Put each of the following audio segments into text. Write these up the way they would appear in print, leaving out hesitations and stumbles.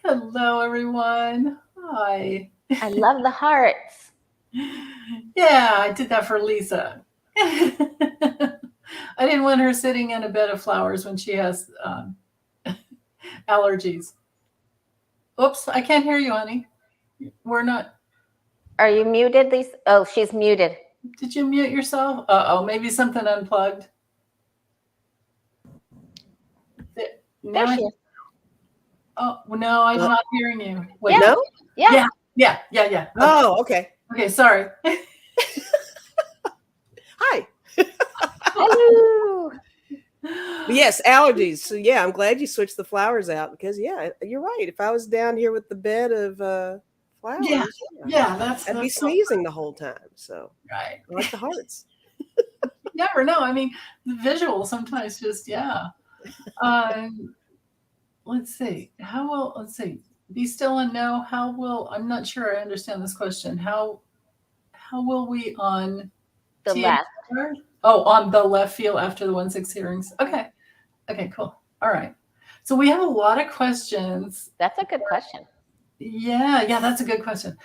Hello, everyone. Hi. I love the hearts. Yeah, I did that for Lisa. I didn't want her sitting in a bed of flowers when she has allergies. Oops, I can't hear you, honey. We're not. Are you muted, Lisa? Oh, she's muted. Did you mute yourself? Uh-oh, maybe something unplugged. There she is. Oh, no, I'm not hearing you. Wait. Yeah. No? Yeah. Oh, okay. Okay, sorry. Hi. Hello. Yes, allergies. So yeah, I'm glad you switched the flowers out because you're right. If I was down here with the bed of flowers, I'd be sneezing the whole time. So right. I like the hearts. You never know. I mean, the visual sometimes just let's see. Let's see. Be still and know. I'm not sure I understand this question. How will we on the left? On the left feel after the 1-6 hearings? Okay, cool. All right. So we have a lot of questions. That's a good question. Yeah, that's a good question.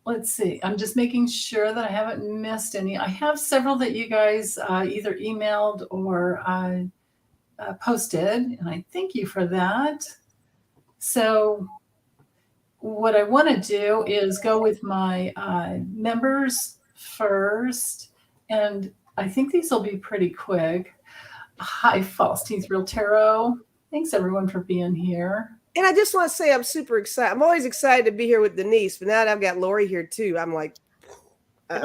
Let's see. I'm just making sure that I haven't missed any. I have several that you guys either emailed or posted, and I thank you for that. So what I want to do is go with my members first, and I think these will be pretty quick. Hi, False Teeth Real Tarot. Thanks, everyone, for being here. And I just want to say I'm super excited. I'm always excited to be here with Denise, but now that I've got Lori here too, I'm like, I've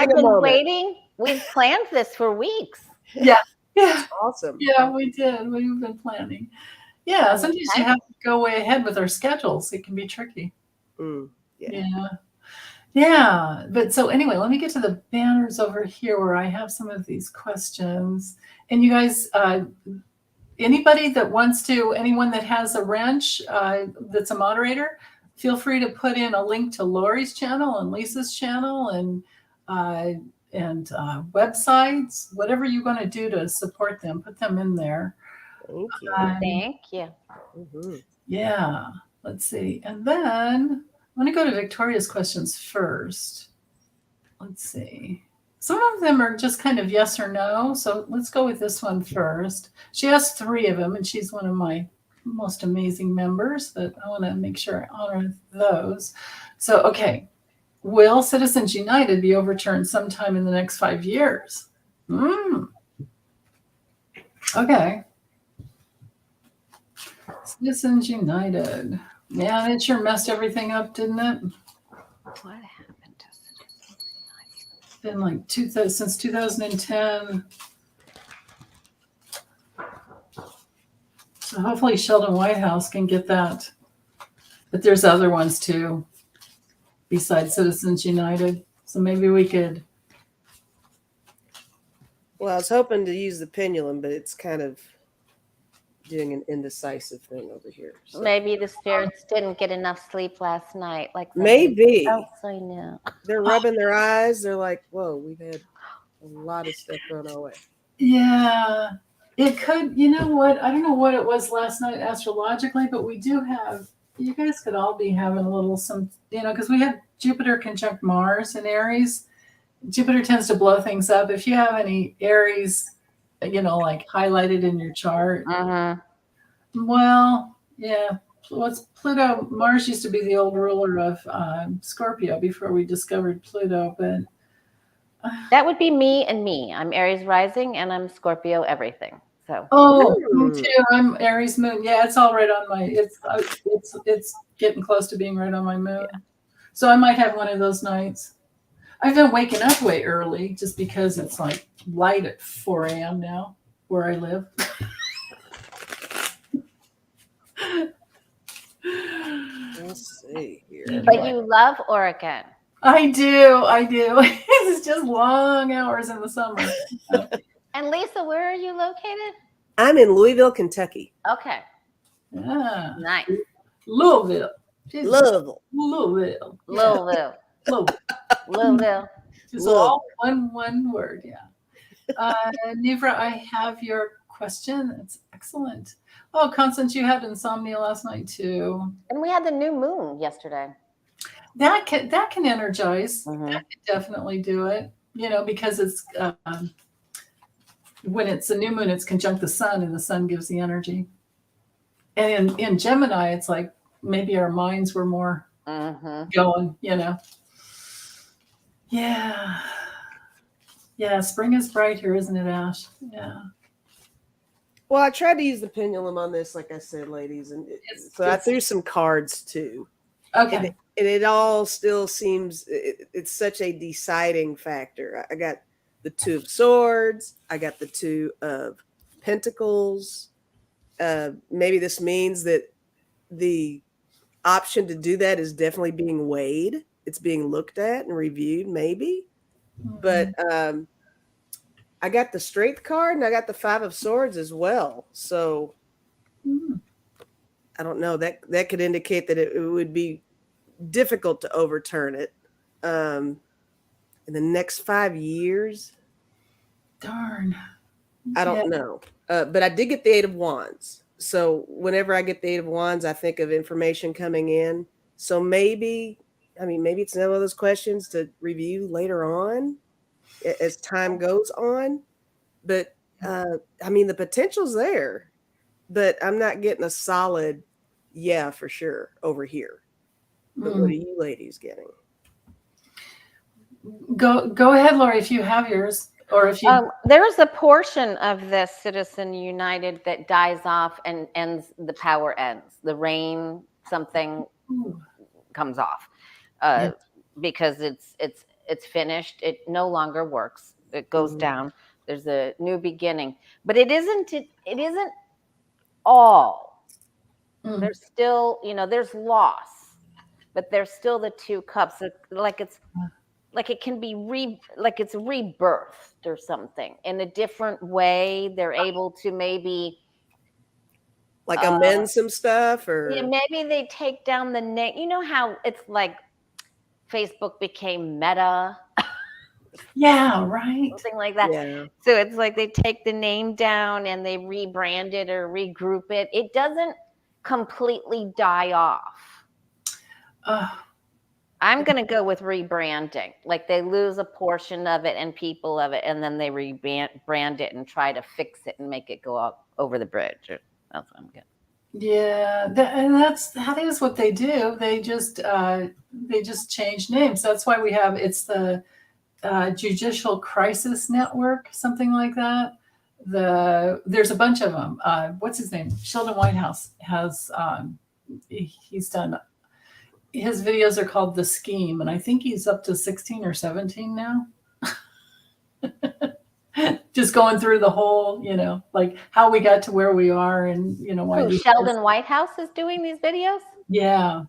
been waiting. We've planned this for weeks. Yeah. Awesome. Yeah, we did. We've been planning. Yeah, sometimes you have to go way ahead with our schedules. It can be tricky. Yeah. But so anyway, let me get to the banners over here where I have some of these questions. And you guys, anybody that wants to, anyone that has a wrench that's a moderator, feel free to put in a link to Lori's channel and Lisa's channel and websites, whatever you're going to do to support them, put them in there. Thank you. Thank you. Mm-hmm. Yeah, let's see. And then I'm going to go to Victoria's questions first. Let's see. Some of them are just kind of yes or no. So let's go with this one first. She has 3 of them, and she's one of my most amazing members, but I want to make sure I honor those. So, okay. Will Citizens United be overturned sometime in the next 5 years? Okay. Citizens United. Man, it sure messed everything up, didn't it? What happened to Citizens United? It's been like since 2010. So hopefully Sheldon Whitehouse can get that. But there's other ones too, besides Citizens United. So maybe we could. Well, I was hoping to use the pendulum, but it's kind of doing an indecisive thing over here. So. Maybe the spirits didn't get enough sleep last night. Maybe. Else I know. They're rubbing their eyes. They're like, whoa, we've had a lot of stuff thrown our way. Yeah. It could, you know what? I don't know what it was last night astrologically, but we do have, you guys could all be having a little because we had Jupiter conjunct Mars in Aries. Jupiter tends to blow things up. If you have any Aries, highlighted in your chart. Well, yeah. What's Pluto? Mars used to be the old ruler of Scorpio before we discovered Pluto, but that would be me and me. I'm Aries rising and I'm Scorpio everything. So me too. I'm Aries moon. Yeah, it's all right on my. It's getting close to being right on my moon. Yeah. So I might have one of those nights. I've been waking up way early just because it's like light at 4 a.m. now where I live. Let's see here. But you love Oregon. I do. It's just long hours in the summer. And Lisa, where are you located? I'm in Louisville, Kentucky. Okay. Yeah. Nice. Louisville. Louisville. Just all one word, yeah. Nivra, I have your question. It's excellent. Oh, Constance, you had insomnia last night too. And we had the new moon yesterday. That can energize. Mm-hmm. That can definitely do it. Because it's when it's a new moon, it's conjunct the sun, and the sun gives the energy. And in Gemini, it's like maybe our minds were more going. Yeah. Yeah, spring is bright here, isn't it, Ash? Yeah. Well, I tried to use the pendulum on this, like I said, ladies, and I threw some cards too. Okay. And it all still seems it's such a deciding factor. I got the 2 of Swords. I got the 2 of Pentacles. Maybe this means that the option to do that is definitely being weighed. It's being looked at and reviewed, maybe. But I got the Strength card and I got the 5 of Swords as well. So I don't know. That could indicate that it would be difficult to overturn it in the next 5 years. Darn. I don't know. But I did get the 8 of Wands. So whenever I get the 8 of Wands, I think of information coming in. So maybe it's one of those questions to review later on as time goes on. But the potential's there, but I'm not getting a solid yeah for sure over here. But what are you ladies getting? Go ahead, Lori, if you have yours, or if you. There is a portion of this Citizen United that dies off and ends. The power ends. The rain, something comes off because it's finished. It no longer works. It goes down. There's a new beginning, but it isn't all. There's still, there's loss, but there's still the 2 cups. Like it can be it's rebirthed or something in a different way. They're able to maybe amend some stuff, or maybe they take down the name. You know how it's like Facebook became Meta. Yeah, right. Something like that. Yeah. So it's like they take the name down and they rebrand it or regroup it. It doesn't completely die off. I'm going to go with rebranding. Like they lose a portion of it and people of it, and then they rebrand it and try to fix it and make it go up over the bridge. That's what I'm getting. Yeah, that is what they do. They just change names. That's why it's the Judicial Crisis Network, something like that. There's a bunch of them. What's his name? Sheldon Whitehouse has he's done. His videos are called The Scheme, and I think he's up to 16 or 17 now. Just going through the whole, like how we got to where we are, and why. Sheldon Whitehouse is doing these videos? Yeah.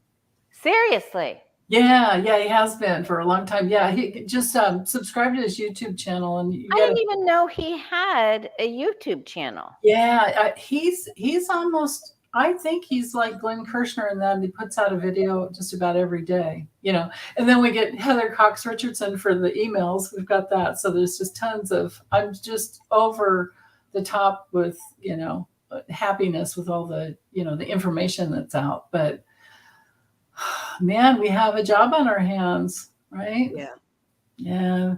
Seriously. Yeah, he has been for a long time. Yeah, he just subscribed to his YouTube channel, and I didn't even know he had a YouTube channel. Yeah, he's almost. I think he's like Glenn Kirshner in that he puts out a video just about every day. And then we get Heather Cox Richardson for the emails. We've got that, so there's just tons of. I'm just over the top with happiness with all the the information that's out, but. Man, we have a job on our hands, right? Yeah.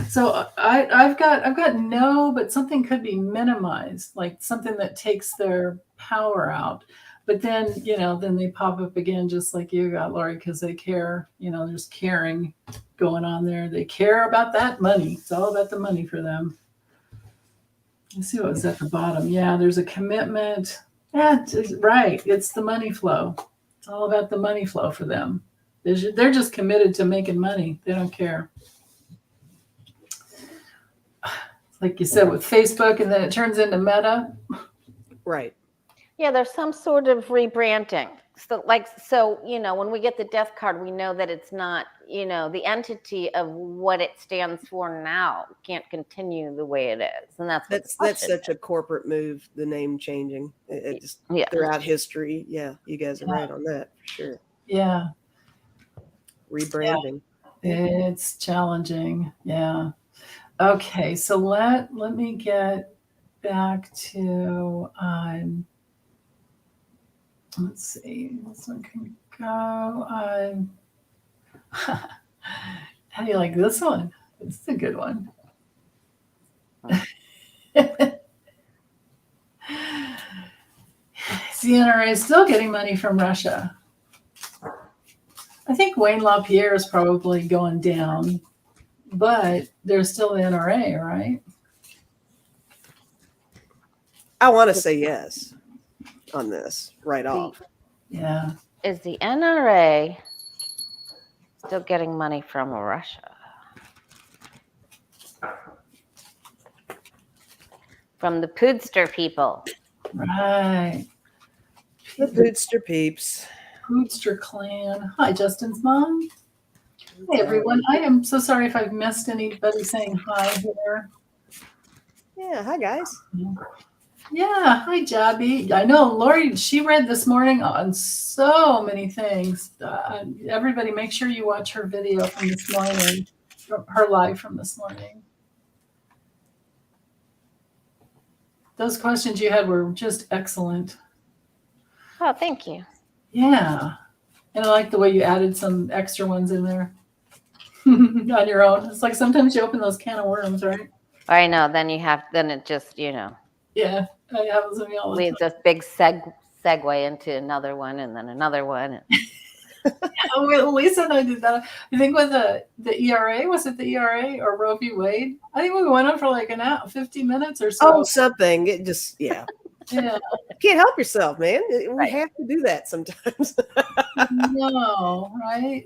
So I've got no, but something could be minimized, like something that takes their power out. But then, then they pop up again, just like you got, Lori, because they care. There's caring going on there. They care about that money. It's all about the money for them. Let's see what was at the bottom. Yeah, there's a commitment. Yeah, right. It's the money flow. It's all about the money flow for them. They're just committed to making money. They don't care. Like you said, with Facebook, and then it turns into Meta. Right. Yeah, there's some sort of rebranding. So when we get the death card, we know that it's not, the entity of what it stands for now can't continue the way it is. And that's such a corporate move, the name changing. It just throughout history. Yeah, you guys are right on that for sure. Yeah. Rebranding. Yeah. It's challenging. Yeah. Okay, so let me get back to, let's see, this one can go. How do you like this one? This is a good one. Is the NRA still getting money from Russia? I think Wayne LaPierre is probably going down, but there's still the NRA, right? I want to say yes on this right off. Yeah. Is the NRA still getting money from Russia? From the Poodster people. Right. The Poodster peeps. Poodster clan. Hi, Justin's mom. Hey, everyone. I am so sorry if I've missed anybody saying hi here. Yeah, hi, guys. Yeah, hi, Jabby. I know Lori, she read this morning on so many things. Everybody, make sure you watch her video from this morning, her live from this morning. Those questions you had were just excellent. Oh, thank you. Yeah. And I like the way you added some extra ones in there on your own. It's like sometimes you open those can of worms, right? I know. Then it just, Yeah. That happens to me all the leads time. us big segue into another one and then another one. Oh, well, Lisa and I did that. I think with the ERA, was it the ERA or Roe v. Wade? I think we went on for like an hour, 50 minutes or so. Oh, something. It just, yeah. Yeah. Can't help yourself, man. We Right. have to do that sometimes. No, right?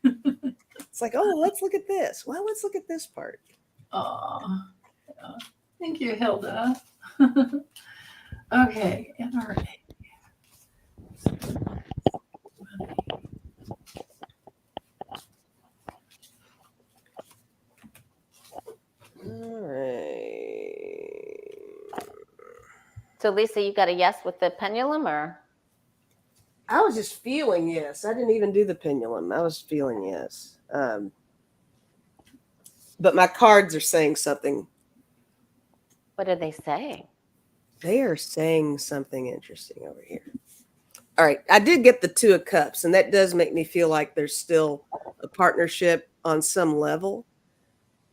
It's like, oh, let's look at this. Well, let's look at this part. Oh, yeah. Thank you, Hilda. Okay, NRA. All right. So Lisa, you got a yes with the pendulum, or? I was just feeling yes. I didn't even do the pendulum. I was feeling yes. But my cards are saying something. What are they saying? They are saying something interesting over here. All right. I did get the 2 of Cups, and that does make me feel like there's still a partnership on some level.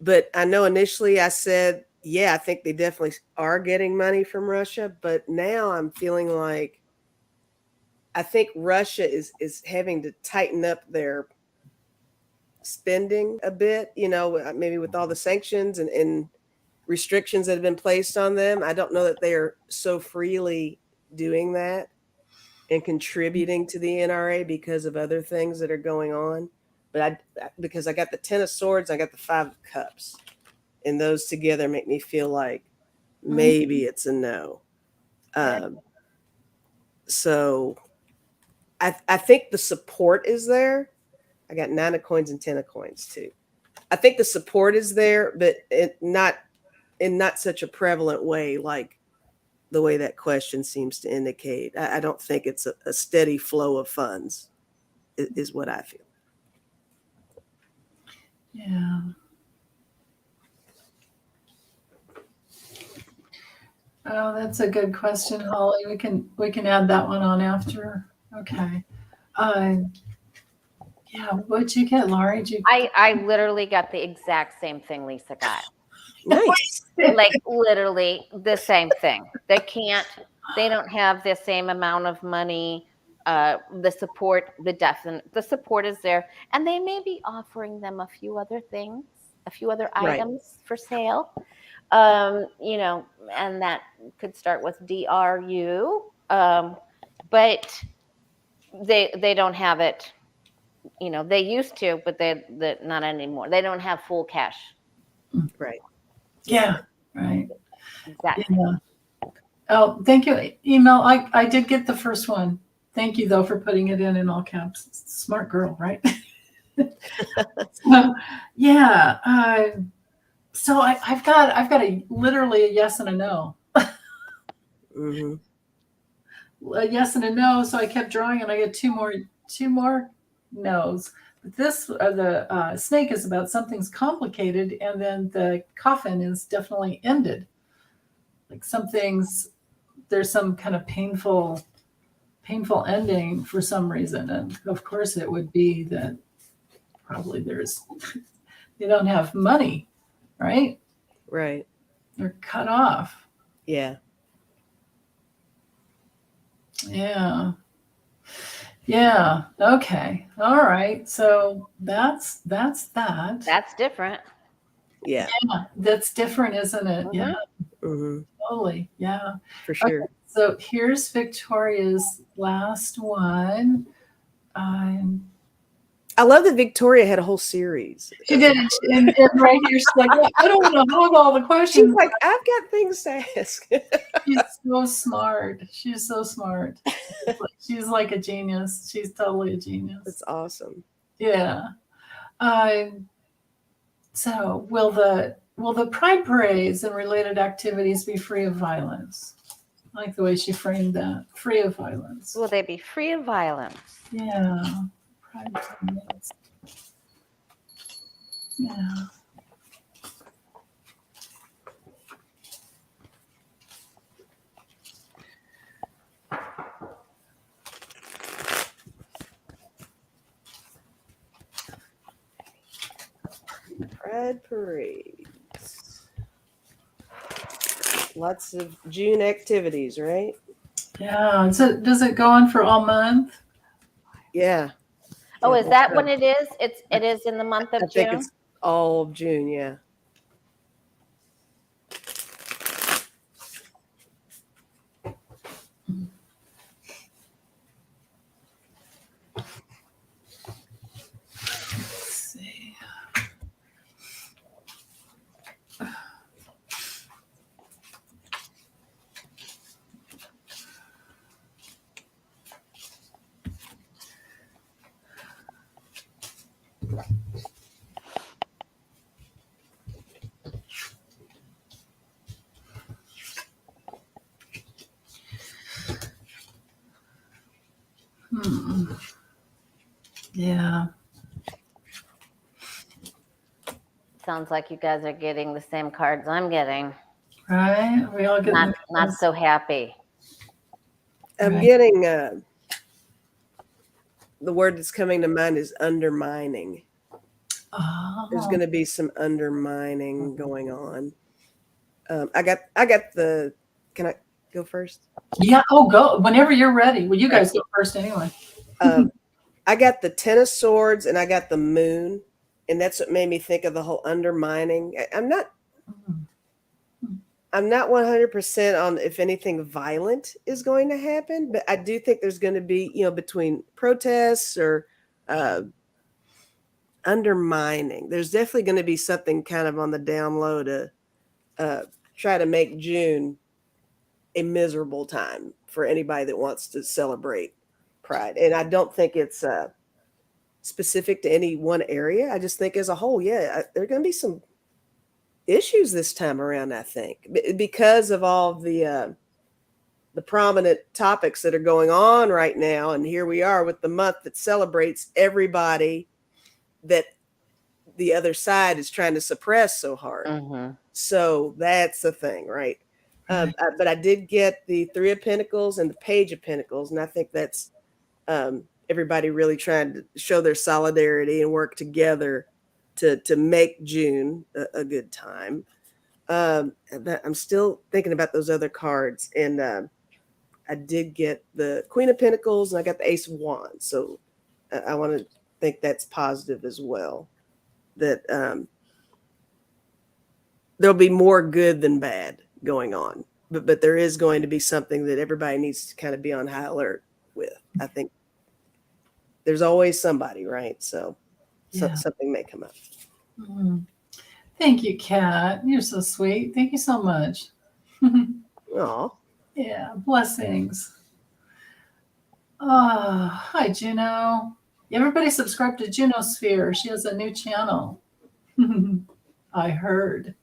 But I know initially I said, yeah, I think they definitely are getting money from Russia. But now I'm feeling like I think Russia is having to tighten up their spending a bit, maybe with all the sanctions and restrictions that have been placed on them. I don't know that they are so freely doing that and contributing to the NRA because of other things that are going on. But because I got the 10 of Swords, I got the 5 of Cups, and those together make me feel like maybe it's a no. So I think the support is there. I got 9 of Coins and 10 of Coins too. I think the support is there, but not in not such a prevalent way like the way that question seems to indicate. I don't think it's a steady flow of funds is what I feel. Yeah. Oh, that's a good question, Holly. We can add that one on after. Okay. Yeah, what'd you get, Laurie? I literally got the exact same thing Lisa got. Nice. Like literally the same thing. They don't have the same amount of money. The support is there, and they may be offering them a few other things, a few other items for sale. And that could start with DRU. But they don't have it. They used to, but they not anymore. They don't have full cash. Right. Yeah. Right. Exactly. Yeah. Oh, thank you. Email. I did get the first one. Thank you though for putting it in all caps. Smart girl, right? So, yeah. So I've got literally a yes and a no. Mm-hmm. A yes and a no. So I kept drawing, and I get two more no's. But this the snake is about something's complicated, and then the coffin is definitely ended. like some things, there's some kind of painful ending for some reason. And of course it would be that probably they don't have money, right? Right. They're cut off. Yeah. Yeah. Yeah. Okay. All right. So that's that. That's different. Yeah. Yeah, that's different, isn't it? Mhm. Yeah, Mm-hmm. totally. Yeah. For sure. Okay, so here's Victoria's last one. I love that Victoria had a whole series. She did, and right here, she's like, I don't want to hold all the She's questions. like, I've got things to ask. She's so smart. She's so smart. She's like a genius. She's totally a genius. That's awesome. Yeah. So will the Pride parades and related activities be free of violence? I like the way she framed that. Free of violence. Will they be free of violence? Yeah. Pride parades. Yeah. Pride parades. Lots of June activities, right? Yeah. So does it go on for all month? Yeah. Oh, Yeah, is that that's when right. it is? It is in the month of I think June? it's all of June, yeah. Let's see. Yeah. Sounds like you guys are getting the same cards I'm getting. Right? We all get Not so happy. I'm Right. getting the word that's coming to mind is undermining. There's going to be some undermining going on. I got the. Can I go first? Yeah. Oh, go whenever you're ready. Well, you guys go first anyway. I got the Ten of Swords and I got the Moon, and that's what made me think of the whole undermining. I'm not 100% on if anything violent is going to happen, but I do think there's going to be, between protests or undermining, there's definitely going to be something kind of on the down low to try to make June a miserable time for anybody that wants to celebrate Pride. And I don't think it's specific to any one area. I just think as a whole, there are going to be some issues this time around, I think, because of all the prominent topics that are going on right now. And here we are with the month that celebrates everybody that the other side is trying to suppress so hard. Mm-hmm. So that's the thing, right? But I did get the Three of Pentacles and the Page of Pentacles, and I think that's everybody really trying to show their solidarity and work together to make June a good time. I'm still thinking about those other cards, and I did get the Queen of Pentacles and I got the Ace of Wands. So I want to think that's positive as well. That there'll be more good than bad going on, but there is going to be something that everybody needs to kind of be on high alert with. I think there's always somebody, right? So something may come up. Thank you, Kat. You're so sweet. Thank you so much. Aw. Yeah, blessings. Oh, hi, Juno. Everybody subscribe to Junosphere. She has a new channel. I heard.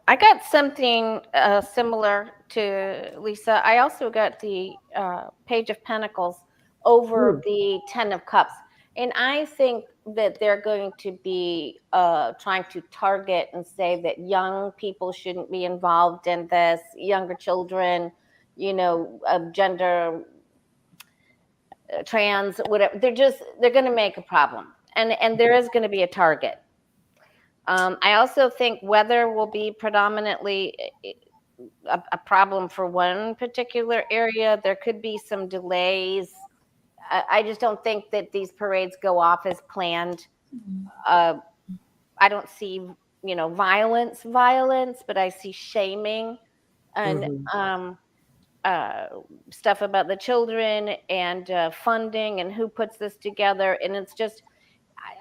I got something similar to Lisa. I also got the Page of Pentacles over the Ten of Cups. And I think that they're going to be trying to target and say that young people shouldn't be involved in this, younger children, gender, trans, whatever. They're going to make a problem. And there is going to be a target. I also think weather will be predominantly a problem for one particular area. There could be some delays. I just don't think that these parades go off as planned. I don't see, violence, but I see shaming and stuff about the children and funding and who puts this together. And it's just,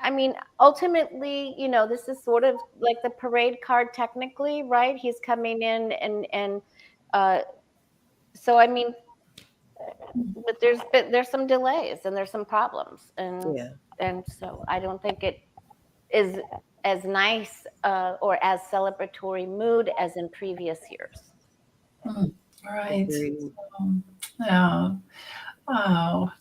I mean, ultimately, this is sort of like the parade card technically, right? He's coming in and so, I mean, but there's some delays and there's some problems. And so I don't think it is as nice or as celebratory mood as in previous years. Right. Yeah. Wow.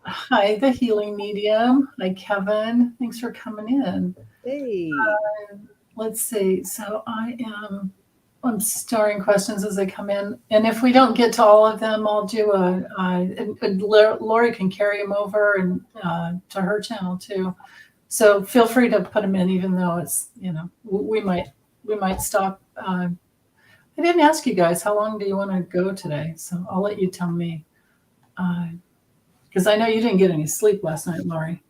Hi, the healing medium. Hi, Kevin. Thanks for coming in. Hey. Let's see. So I'm starring questions as they come in. And if we don't get to all of them, I'll do Lori can carry them over and to her channel too. So feel free to put them in, even though it's, we might stop. I didn't ask you guys, how long do you want to go today? So I'll let you tell me. Because I know you didn't get any sleep last night, Lori.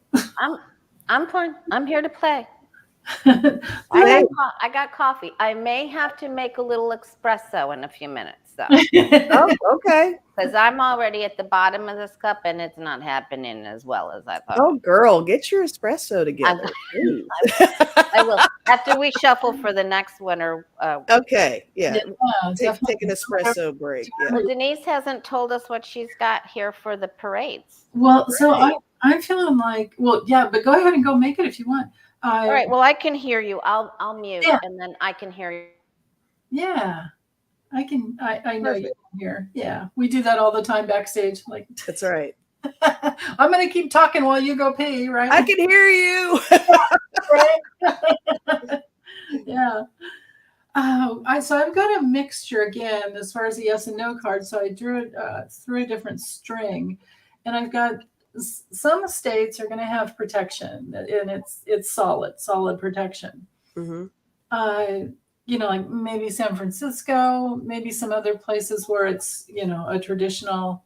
I'm fine. I'm here to play. I got coffee. I may have to make a little espresso in a few minutes, though. Oh, okay. Because I'm already at the bottom of this cup, and it's not happening as well as I thought. Oh, girl, get your espresso together. I will. After we shuffle for the next one, or okay, yeah. Take an espresso break. Yeah. Well, Denise hasn't told us what she's got here for the parades. Well, so I'm feeling like, but go ahead and go make it if you want. All right. Well, I can hear you. I'll mute, and then I can hear you. Yeah, I can. I know you can hear. Yeah, we do that all the time backstage. Like that's right. I'm gonna keep talking while you go pee, right? I can hear you. Right? Yeah. So I've got a mixture again as far as the yes and no card. So I drew it through a different string, and I've got some states are going to have protection, and it's solid protection. Like maybe San Francisco, maybe some other places where it's a traditional.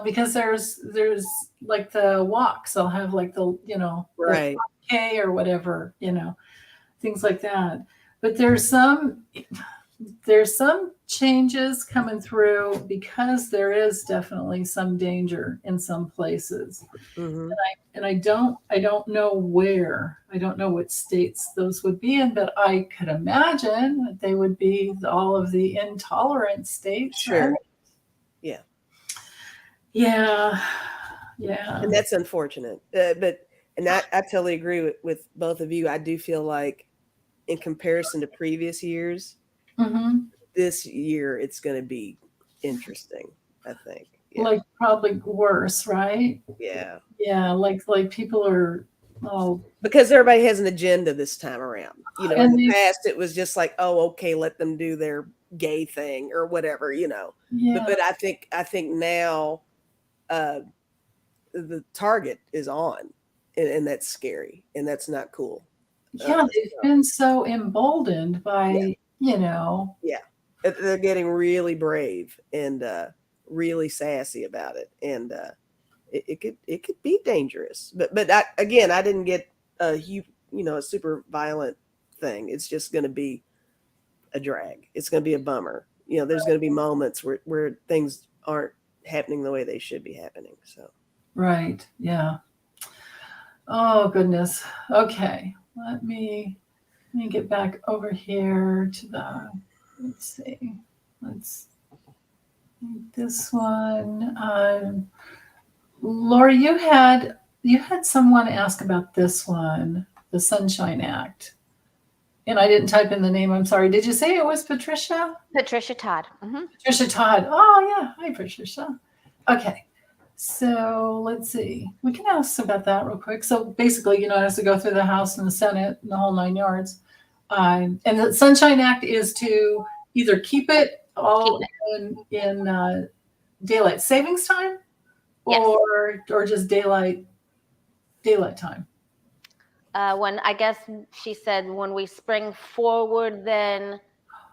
Because there's like the walks, they'll have like the right K or whatever, things like that. But there's some changes coming through because there is definitely some danger in some places. And I don't know where. I don't know what states those would be in, but I could imagine that they would be all of the intolerant states. Sure. Right? Yeah. And that's unfortunate. But I totally agree with both of you. I do feel like in comparison to previous years, this year it's going to be interesting, I think. Yeah. Like probably worse, right? Yeah. Yeah, like people are because everybody has an agenda this time around. In the past it was just like, oh, okay, let them do their gay thing or whatever, Yeah. But I think now the target is on, and that's scary, and that's not cool. Yeah, they've been so emboldened by, Yeah, they're getting really brave and really sassy about it, and it could be dangerous. But I didn't get a super violent thing. It's just going to be a drag. It's going to be a bummer. There's going to be moments where things aren't happening the way they should be happening. So right, yeah. Oh goodness. Okay, let me get back over here to the. Let's see. This one. Lori, you had someone ask about this one, the Sunshine Act, and I didn't type in the name. I'm sorry. Did you say it was Patricia? Patricia Todd. Patricia Todd. Oh yeah. Hi, Patricia. Okay. So let's see. We can ask about that real quick. So basically, it has to go through the House and the Senate and the whole 9 yards. And the Sunshine Act is to either keep it all in daylight savings time, Yes. or just daylight time. When I guess she said when we spring forward, then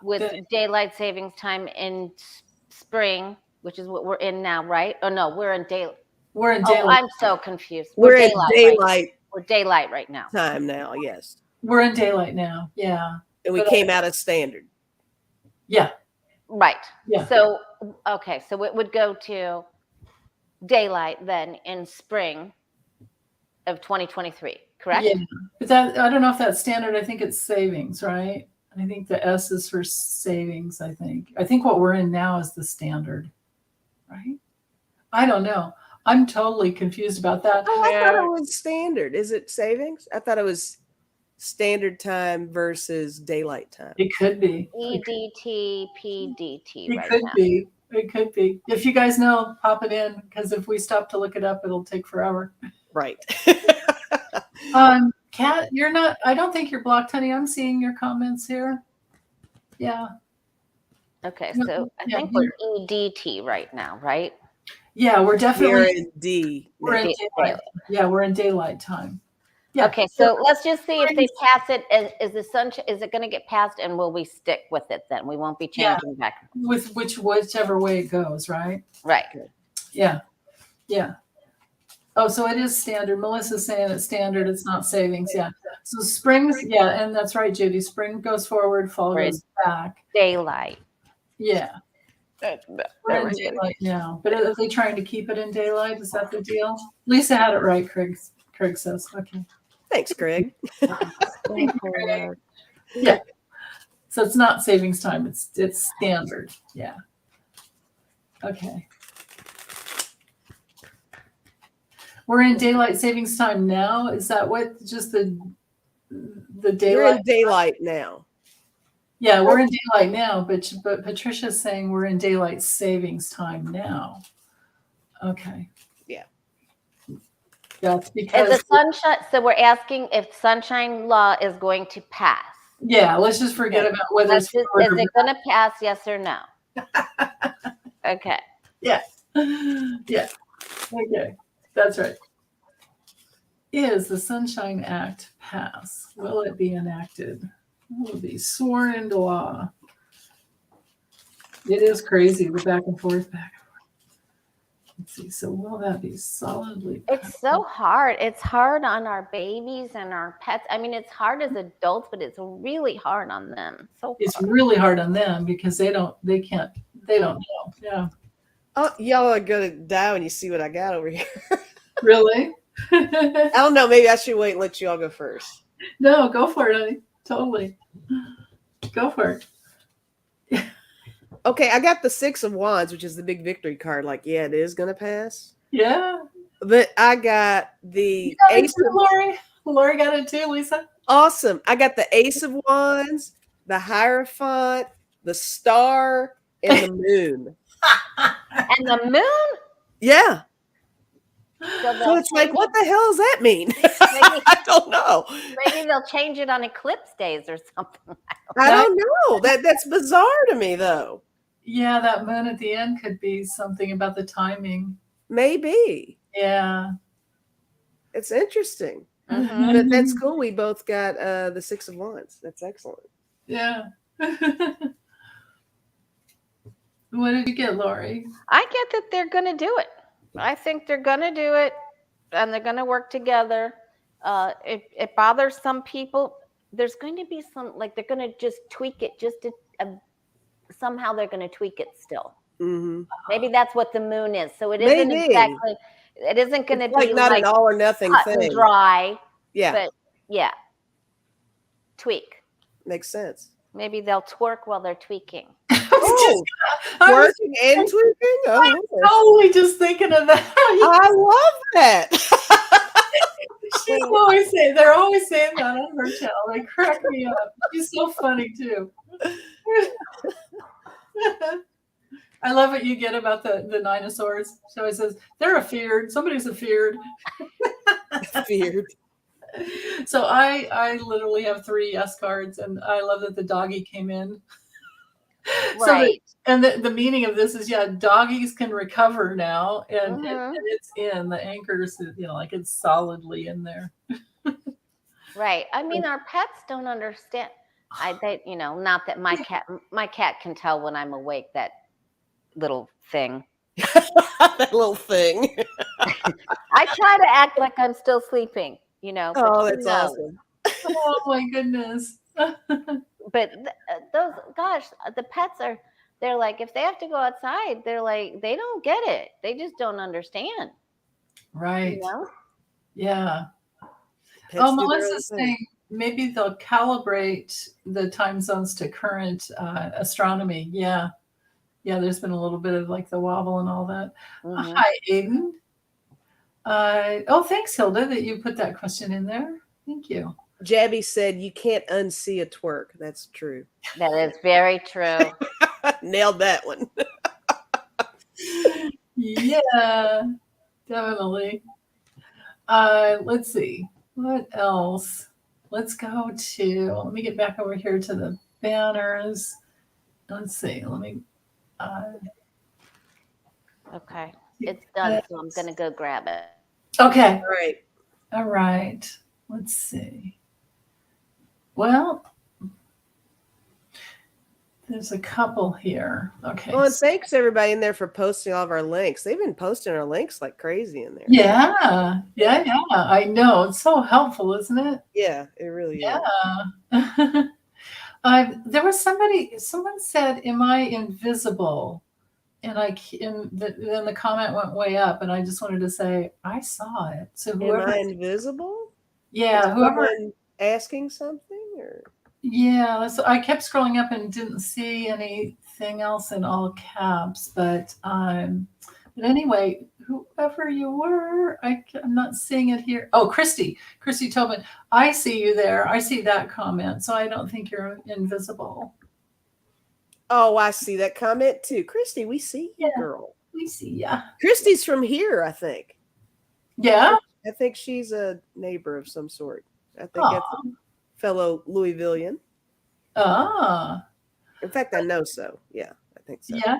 with daylight savings time in spring, which is what we're in now, right? Oh no, we're in daylight. We're in Oh, daylight. I'm so confused. We're in daylight. daylight. We're daylight right now. Time now, yes. We're in daylight now. Yeah. And we came out of standard. Yeah. Right. Yeah. So, okay. So it would go to daylight then in spring of 2023, correct? Yeah. But I don't know if that's standard. I think it's savings, right? I think the S is for savings, I think what we're in now is the standard, right? I don't know. I'm totally confused about that. Oh, I thought it was standard. Is it savings? I thought it was standard time versus daylight time. It could be. EDT, PDT It right could now. be. It could be. If you guys know, pop it in, because if we stop to look it up, it'll take forever. Right. Kat, you're not, I don't think you're blocked, honey. I'm seeing your comments here. Yeah. Okay, so I think we're EDT right now, right? Yeah, we're definitely We're in D. we're in daylight. Yeah, we're in daylight time. Yeah. Okay, so let's just see if they pass it. Is it going to get passed, and will we stick with it then? We won't be changing back. With whichever way it goes, right? Right. Yeah. Yeah. Oh, so it is standard. Melissa's saying it's standard. It's not savings. Yeah. So springs, yeah, and that's right, Judy. Spring goes forward, fall goes back. Daylight. Yeah. We're in daylight now. But are they trying to keep it in daylight? Is that the deal? Lisa had it right, Craig says. Okay. Thanks, Craig. Thank you, Craig. Yeah. So it's not savings time. It's standard. Yeah. Okay. We're in daylight savings time now. Is that what just the We're daylight? in daylight now. Yeah, we're in daylight now, but Patricia's saying we're in daylight savings time now. Okay. Yeah. That's because Is the sunshine? So we're asking if sunshine law is going to pass. yeah, let's just forget about whether Is it going to pass? Yes or no? Okay. Yeah. Yeah. Okay. That's right. Is the Sunshine Act pass? Will it be enacted? Will it be sworn into law? It is crazy. The back and forth. Let's see. So will that be solidly passed? It's so hard. It's hard on our babies and our pets. I mean, it's hard as adults, but it's really hard on them. It's really hard on them because they don't know. Yeah. Oh, y'all are gonna die when you see what I got over here. Really? I don't know. Maybe I should wait and let you all go first. No, go for it, honey. Totally. Go for it. Okay, I got the 6 of Wands, which is the big victory card. Like, yeah, it is gonna pass. Yeah. But I got the Ace of Lori. Lori got it too, Lisa. Awesome. I got the Ace of Wands, the Hierophant, the Star, and the Moon. And the moon? Yeah. So it's like, what the hell does that mean? Maybe, I don't know. maybe they'll change it on eclipse days or something. I don't know. That's bizarre to me, though. Yeah, that moon at the end could be something about the timing. Maybe. Yeah. It's interesting. Mhm. But that's cool. We both got the 6 of Wands. That's excellent. Yeah. What did you get, Lori? I get that they're going to do it. I think they're going to do it, and they're going to work together. It bothers some people. There's going to be some, like they're going to just tweak it. Somehow they're going to tweak it still. Mm-hmm. Maybe that's what the moon is. So it isn't exactly. It isn't going to be like not like an all or nothing cut thing. and dry. Yeah. But yeah, tweak. Makes sense. Maybe they'll twerk while they're tweaking. Oh, twerking and tweaking? I'm totally just thinking of that. I love that. They're always saying that on her channel. They crack me up. She's so funny too. I love what you get about the dinosaurs. So it says they're afeared. Somebody's afeared. Feared. So I literally have 3 yes cards, and I love that the doggy came in. Right. And the meaning of this is, yeah, doggies can recover now, and Mhm. it's in the anchors, like it's solidly in there. Right. I mean, our pets don't understand. Not that my cat can tell when I'm awake, that little thing. That little thing. I try to act like I'm still sleeping, but Oh, she that's knows. awesome. Oh my goodness. But those, gosh, the pets they're like, if they have to go outside, they're like, they don't get it. They just don't understand. Right. Yeah. Pets do their own Melissa's thing. saying maybe they'll calibrate the time zones to current astronomy. Yeah. Yeah, there's been a little bit of like the wobble and all that. Mhm. Hi, Aiden. Thanks, Hilda, that you put that question in there. Thank you. Jabby said you can't unsee a twerk. That's true. That is very true. Nailed that one. Yeah, definitely. Let's see. What else? Let's go let me get back over here to the banners. Let's see. Let me. Okay. It's done, so I'm going to go grab it. Okay. All right. All right. Let's see. Well, there's a couple here. Okay. Well, and thanks everybody in there for posting all of our links. They've been posting our links like crazy in there. Yeah. I know. It's so helpful, isn't it? Yeah, it really is. Yeah. There was someone said, "Am I invisible?" And then the comment went way up, and I just wanted to say, I saw it. So whoever, Am I invisible? yeah, Is whoever, someone asking something, or yeah. So I kept scrolling up and didn't see anything else in all caps, but anyway, whoever you were, I'm not seeing it here. Oh, Christy Tobin, I see you there. I see that comment, so I don't think you're invisible. oh, I see that comment too. Christy, we see you, Yeah. girl. We see ya. Christy's from here, I think. Yeah. I think she's a neighbor of some sort. I think that's a fellow Louisvillian. Ah. In fact, I know so. Yeah, I think so. Yeah.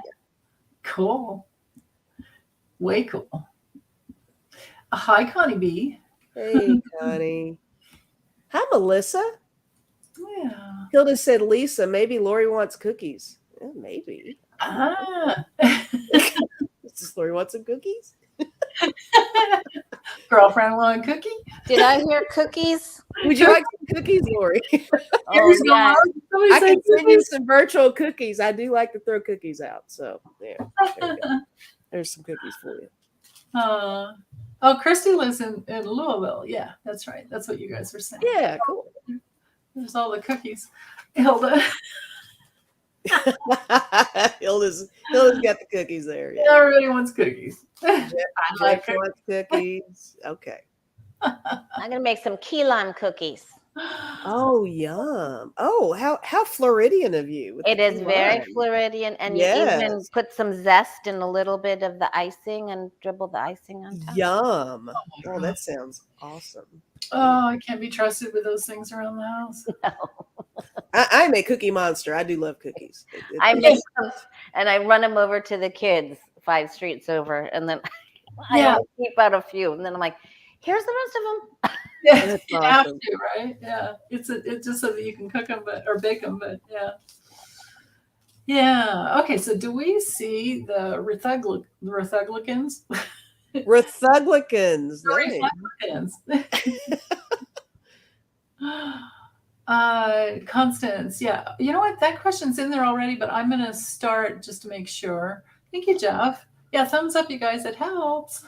Cool. Way cool. Hi, Connie B. Hey, Connie. Hi, Melissa. Yeah. Hilda said, Lisa, maybe Lori wants cookies. Yeah, maybe. Ah. Does Lori want some cookies? Girlfriend want a cookie? Did I hear cookies? Would you like some cookies, Lori? Oh, yeah. I can send you some virtual cookies. I do like to throw cookies out. So, there you go. There's some cookies for you. Christy lives in Louisville. Yeah, that's right. That's what you guys were saying. Yeah, cool. There's all the cookies. Hilda. Hilda's got the cookies there. Yeah. Everybody wants cookies. Jeff wants cookies. Okay. I'm going to make some key lime cookies. Oh, yum. Oh, how Floridian of you. with It the is key very lime. Floridian, and you even put some zest and a little bit of the icing and dribble the icing on top. Yum. Oh, that sounds awesome. Oh, I can't be trusted with those things around the house. No. I'm a cookie monster. I do love cookies. I make them, and I run them over to the kids 5 streets over, and then I always keep out a few, and then I'm like, here's the rest of them. Yeah, That's you awesome. have to, right? Yeah, it's just so that you can cook them, or bake them, but yeah. Yeah. Okay. So, do we see the Rethuglicans? Rethuglicans. Nice. Constance. Yeah. You know what? That question's in there already, but I'm going to start just to make sure. Thank you, Jeff. Yeah. Thumbs up, you guys. It helps.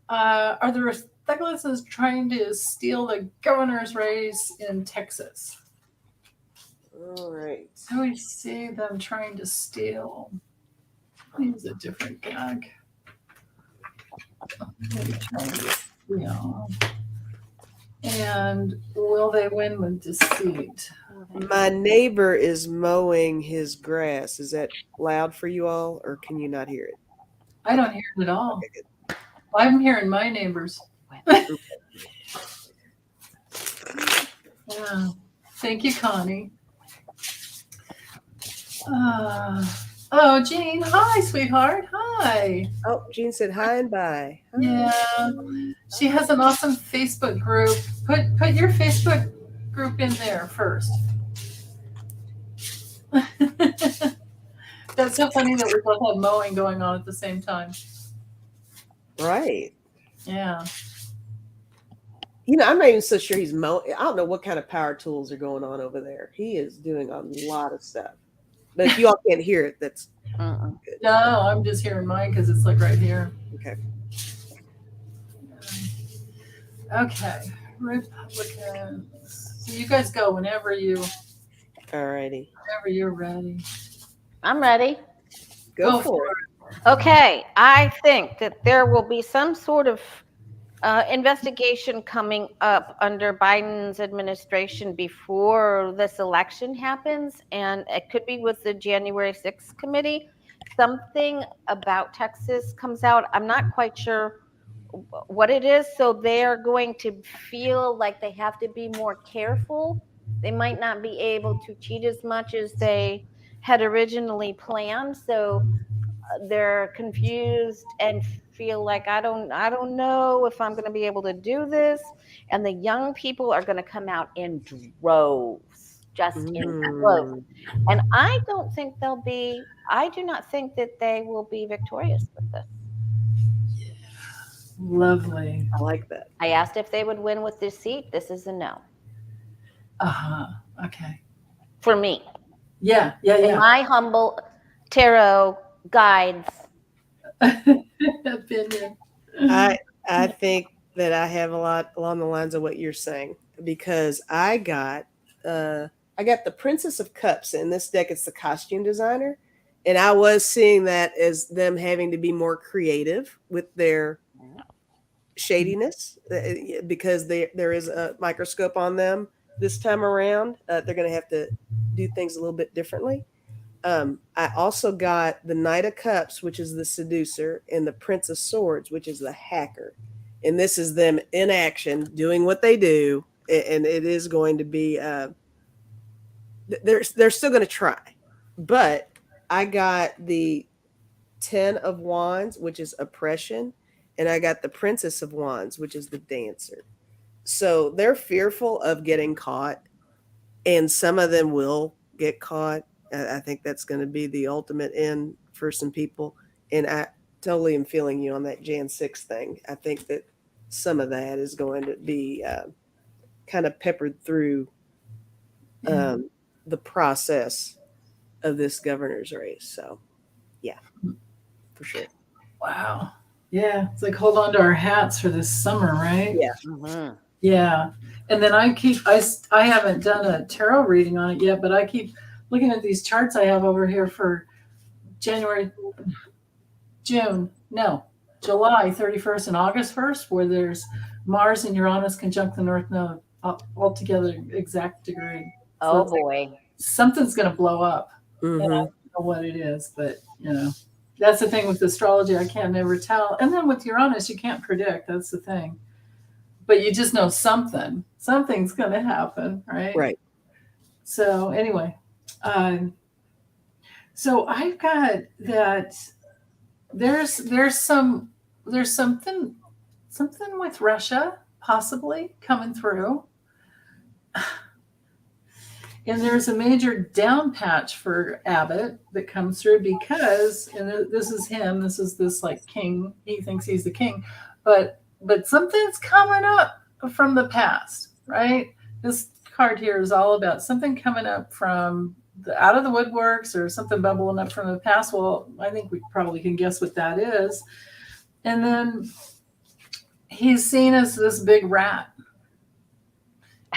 Are the Rethuglicans trying to steal the governor's race in Texas? All right. Do we see them trying to steal? Use a different gag. Maybe trying to steal. And will they win with deceit? My neighbor is mowing his grass. Is that loud for you all, or can you not hear it? I don't hear it at all. Okay, good. I'm hearing my neighbors. Yeah. Thank you, Connie. Oh, Jean. Hi, sweetheart. Hi. Oh, Jean said hi and bye. Hi. Yeah. She has an awesome Facebook group. Put your Facebook group in there first. That's so funny that we both have mowing going on at the same time. Right. Yeah. You know, I'm not even so sure he's mowing. I don't know what kind of power tools are going on over there. He is doing a lot of stuff. But if you all can't hear it, that's good. No, I'm just hearing mine because it's like right here. Okay. Okay. Republicans. So you guys go whenever you're Alrighty. ready. I'm ready. Go for it. Okay, I think that there will be some sort of investigation coming up under Biden's administration before this election happens, and it could be with the January 6th committee. Something about Texas comes out. I'm not quite sure what it is, so they're going to feel like they have to be more careful. They might not be able to cheat as much as they had originally planned, so they're confused and feel like I don't know if I'm going to be able to do this. And the young people are going to come out in droves, just in droves. And I do not think that they will be victorious with this. Lovely. I like that. I asked if they would win with deceit. This is a no. Okay. For me. Yeah. In my humble tarot guides opinion. I think that I have a lot along the lines of what you're saying, because I got the Princess of Cups. In this deck, it's the costume designer, and I was seeing that as them having to be more creative with their shadiness, because there is a microscope on them this time around. They're going to have to do things a little bit differently. I also got the Knight of Cups, which is the seducer, and the Prince of Swords, which is the hacker. And this is them in action, doing what they do. And it is going to be, they're still going to try. But I got the 10 of Wands, which is oppression. And I got the Princess of Wands, which is the dancer. So they're fearful of getting caught. And some of them will get caught. I think that's going to be the ultimate end for some people. And I totally am feeling you on that Jan 6 thing. I think that some of that is going to be kind of peppered through the process of this governor's race. So, yeah, for sure. Wow. Yeah. It's like hold on to our hats for this summer, right? Yeah. Mm-hmm. Yeah. And then I haven't done a tarot reading on it yet, but I keep looking at these charts I have over here for July 31st and August 1st, where there's Mars and Uranus conjunct the North Node all together exact degree. So boy. Something's going to blow up. Mm-hmm. And I don't know what it is, but that's the thing with astrology. I can't never tell. And then with Uranus, you can't predict. That's the thing. But you just know something's going to happen, right? Right. So anyway, so I've got that. There's something with Russia possibly coming through, and there's a major down patch for Abbott that comes through because, and this is him. This is this like king. He thinks he's the king, but something's coming up from the past, right? This card here is all about something coming up from out of the woodworks or something bubbling up from the past. Well, I think we probably can guess what that is. And then he's seen as this big rat.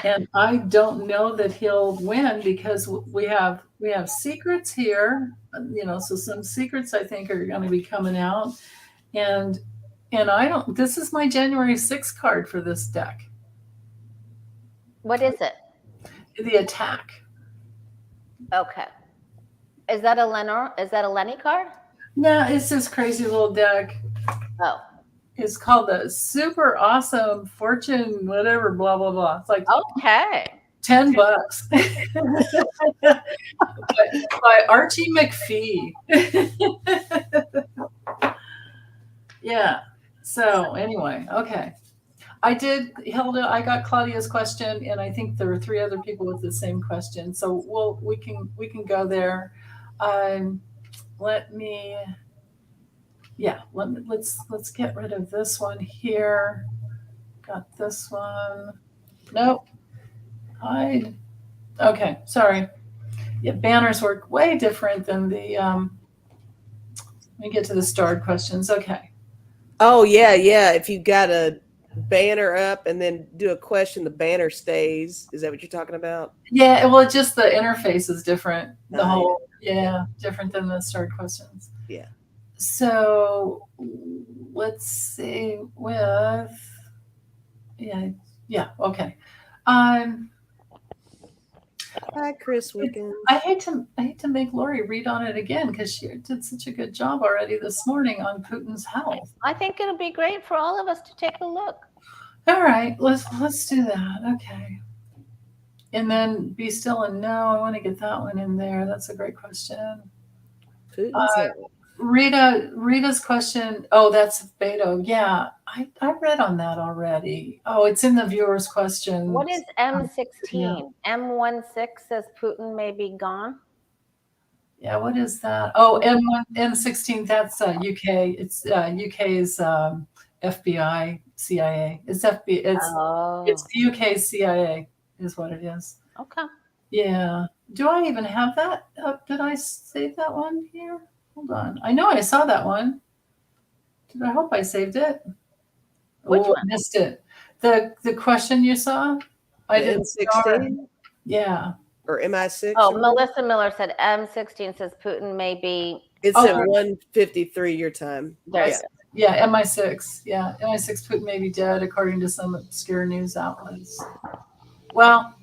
And I don't know that he'll win because we have secrets here, so some secrets I think are going to be coming out. And this is my January 6th card for this deck. What is it? The attack. Okay. Is that a Lenny card? No, it's this crazy little deck. Oh. It's called the Super Awesome Fortune, whatever, blah, blah, blah. It's like Okay. $10 by Archie McPhee. Yeah. So anyway, okay. Hilda, I got Claudia's question, and I think there were 3 other people with the same question. So we can go there. Let's get rid of this one here. Got this one. Nope. Hide. Okay, sorry. Yeah, banners work way different than the let me get to the starred questions. Okay. Oh yeah. If you got a banner up and then do a question, the banner stays. Is that what you're talking about? Yeah, well, just the interface is different. The whole Yeah. different than the starred questions. Yeah. So let's see with okay. Hi, Chris Wicken. I hate to make Lori read on it again because she did such a good job already this morning on Putin's health. I think it'll be great for all of us to take a look. All right, let's do that. Okay. And then be still and know. I want to get that one in there. That's a great question. Putin's health. Rita's question. Oh, that's Beto. Yeah, I read on that already. Oh, it's in the viewer's question. What is M16? Yeah. M16 says Putin may be gone. Yeah, what is that? Oh, M16. That's UK. It's UK's FBI, CIA. It's FBI. It's the UK CIA is what it is. Okay. Yeah. Do I even have that? Did I save that one here? Hold on. I know I saw that one. I hope I saved it. Which one? I missed it. The question you saw? I didn't M16? Yeah. Or MI6? Oh, Melissa Miller said M16 says Putin may be. It's at 1:53 your time. Yeah, MI6. Yeah, MI6 Putin may be dead, according to some obscure news outlets. Well,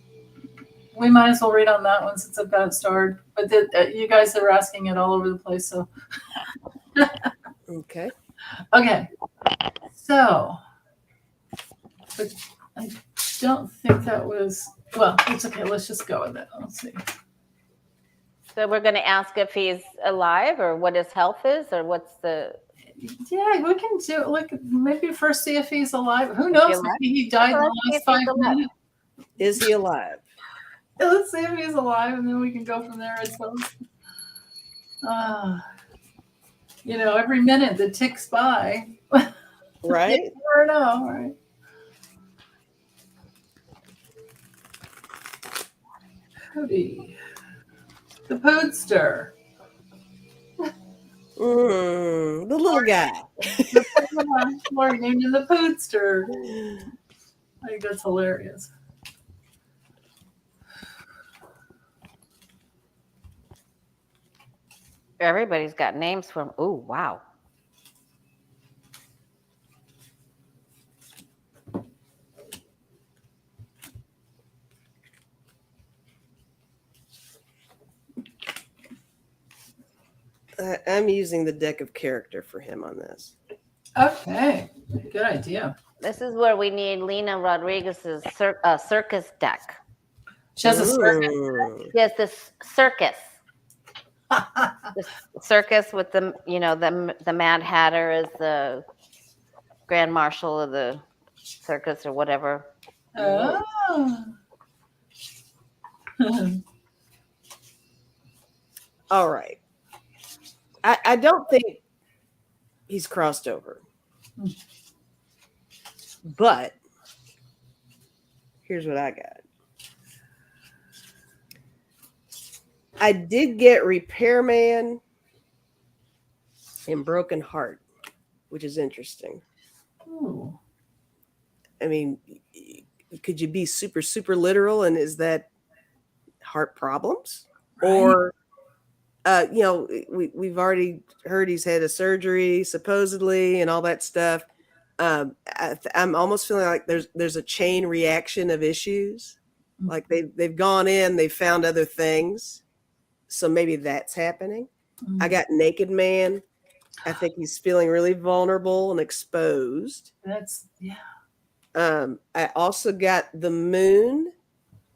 we might as well read on that one since I've got it started. But you guys are asking it all over the place, so. Okay. Okay. So, but I don't think that was, well, it's okay. Let's just go with it. Let's see. So we're going to ask if he's alive or what his health is or what's the. Yeah, we can do it. Like maybe first see if he's alive. Who knows? Maybe he died in the last 5 minutes. Is he alive? Let's see if he's alive, and then we can go from there. I suppose. Every minute that ticks by. Right? You never know, right? Cody, the Poodster. The little guy. Lori named him the Poodster. I think that's hilarious. Everybody's got names for him. Oh, wow. I'm using the deck of character for him on this. Okay, good idea. This is where we need Lena Rodriguez's circus deck. She has a circus. She has this circus. The circus with the Mad Hatter as the Grand Marshal of the circus or whatever. Oh. All right. I don't think he's crossed over. But here's what I got. I did get Repairman and Broken Heart, which is interesting. Ooh. I mean, could you be super, super literal? And is that heart problems? Right. Or, we've already heard he's had a surgery, supposedly, and all that stuff. I'm almost feeling like there's a chain reaction of issues. Like they've gone in, they've found other things. So maybe that's happening. I got naked man. I think he's feeling really vulnerable and exposed. That's, yeah. I also got the moon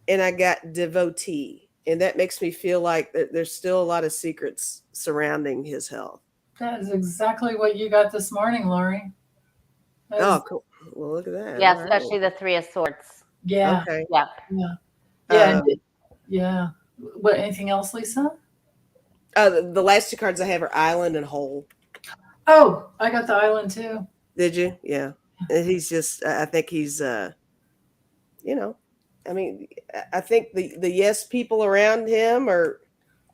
and I got devotee. And that makes me feel like there's still a lot of secrets surrounding his health. That is exactly what you got this morning, Lori. Oh, cool. Well, look at that. Yeah, All especially the Three of Swords. Yeah. Okay. Yeah. Yeah. Yeah. Yeah. What, anything else, Lisa? The last two cards I have are island and whole. Oh, I got the island too. Did you? Yeah. And he's just, I think he's, I think the yes people around him are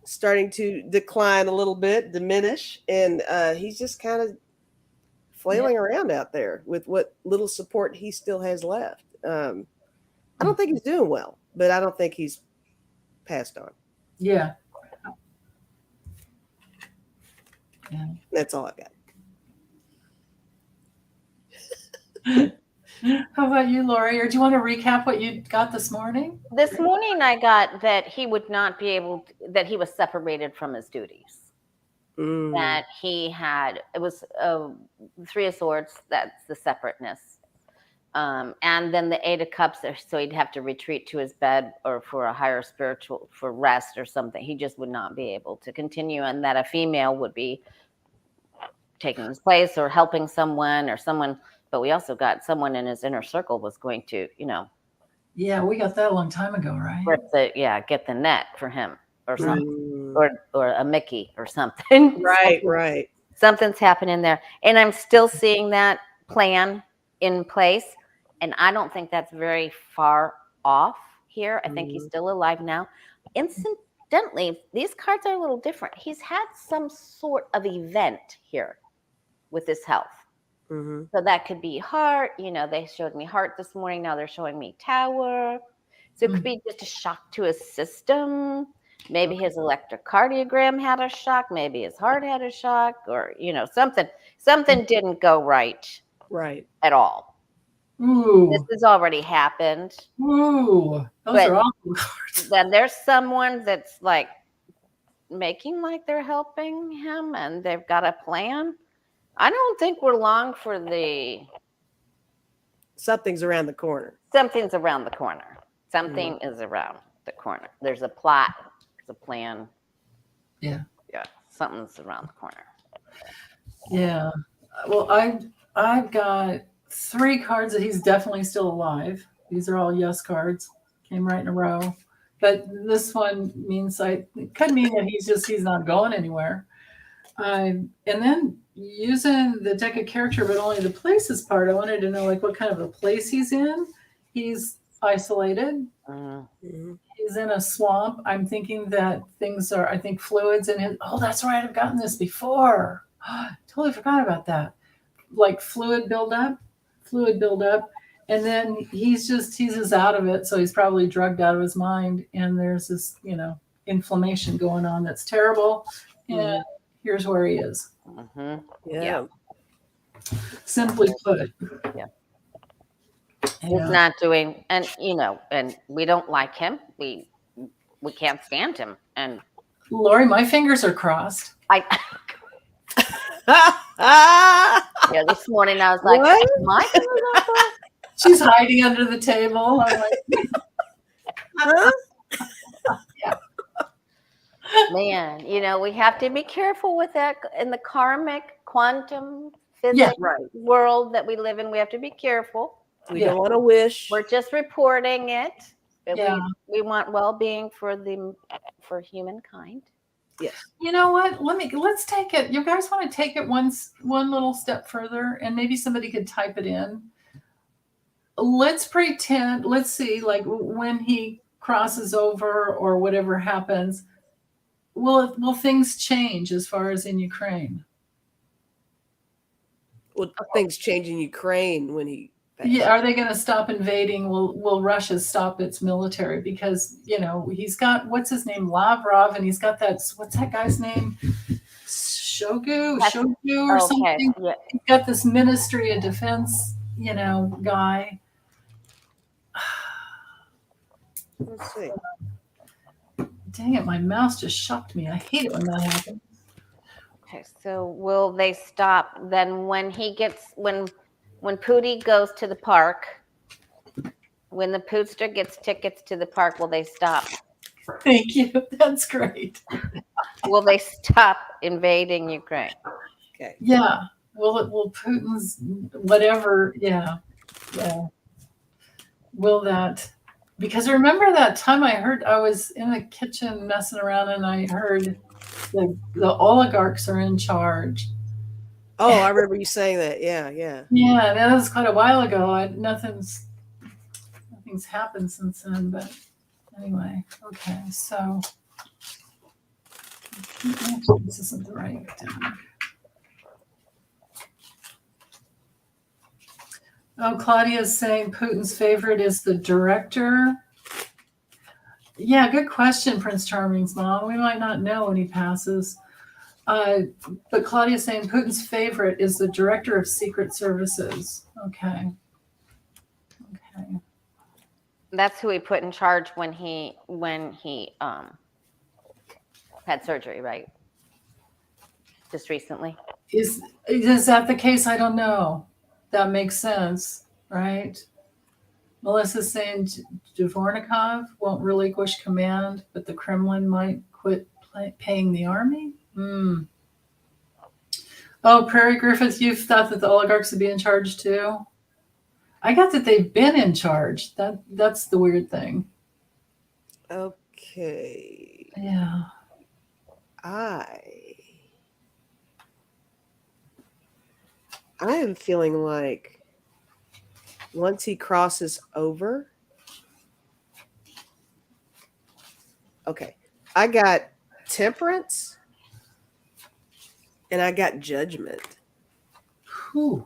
starting to decline a little bit, diminish. And he's just kind of flailing around out there with what little support he still has left. I don't think he's doing well, but I don't think he's passed on. Yeah. Yeah. That's all I got. How about you, Lori? Or do you want to recap what you got this morning? This morning I got that he would not be able to, that he was separated from his duties. That he had, it was Three of Swords, that's the separateness. And then the Eight of Cups, so he'd have to retreat to his bed or for a higher spiritual, for rest or something. He just would not be able to continue, and that a female would be taking his place or helping someone or someone. But we also got someone in his inner circle was going to, Yeah, we got that a long time ago, right? Get the net for him or something, or a Mickey or something. Right. Something's happening there, and I'm still seeing that plan in place, and I don't think that's very far off here. I think he's still alive now. Incidentally, these cards are a little different. He's had some sort of event here with his health. So that could be heart. They showed me heart this morning. Now they're showing me tower. So it could be just a shock to his system. Maybe his electrocardiogram had a shock. Maybe his heart had a shock, or something didn't go right at all. Ooh. This has already happened. Ooh. Those are awful cards. Then there's someone that's like making like they're helping him and they've got a plan. I don't think we're long for something's around the corner. Something's around the corner. Something is around the corner. There's a plot. There's a plan. Yeah. Something's around the corner. Yeah. Well, I've got 3 cards that he's definitely still alive. These are all yes cards. Came right in a row. But this one means it could mean that he's not going anywhere. And then using the deck of character, but only the places part, I wanted to know what kind of a place he's in. He's isolated. He's in a swamp. I'm thinking that fluids in his. Oh, that's right. I've gotten this before. Totally forgot about that. Like fluid buildup. And then he's just out of it. So he's probably drugged out of his mind. And there's this, inflammation going on that's terrible. And here's where he is. Yeah. Simply put. Yeah. He's not doing, and we don't like him. We can't stand him. And Lori, my fingers are crossed. This morning I was like, what? My fingers are crossed? She's hiding under the table. I'm like, Huh? Man, we have to be careful with that in the karmic quantum physics world that we live in. We have to be careful. We don't want to wish. We're just reporting it. We want well-being for humankind. Yes. You know what? Let's take it. You guys want to take it one little step further, and maybe somebody could type it in. Let's pretend. Let's see, when he crosses over or whatever happens, will things change as far as in Ukraine? Will things change in Ukraine when he? Yeah, are they going to stop invading? Will Russia stop its military? Because he's got what's his name, Lavrov, and he's got what's that guy's name, Shogu or something. Yeah. He's got this Ministry of Defense, guy. Let's see. Dang it, my mouse just shocked me. I hate it when that happens. Okay, so will they stop then when Pootie goes to the park, when the Pootster gets tickets to the park, will they stop? Thank you. That's great. Will they stop invading Ukraine? Okay. Yeah. Will Putin's whatever, yeah. Will that, because remember that time I was in the kitchen messing around and I heard the oligarchs are in charge. Oh, I remember you saying that. Yeah. Yeah, that was quite a while ago. Nothing's happened since then, but anyway, okay, so this isn't the right down. Oh, Claudia's saying Putin's favorite is the director. Yeah, good question, Prince Charming's mom. We might not know when he passes. But Claudia's saying Putin's favorite is the director of secret services. Okay. That's who he put in charge when he had surgery, right? Just recently. Is that the case? I don't know. That makes sense, right? Melissa's saying Dvornikov won't relinquish command, but the Kremlin might quit paying the army. Oh, Prairie Griffith, you thought that the oligarchs would be in charge too? I got that they've been in charge. That's the weird thing. Okay. Yeah. I am feeling like once he crosses over. Okay. I got temperance and I got judgment. Whew.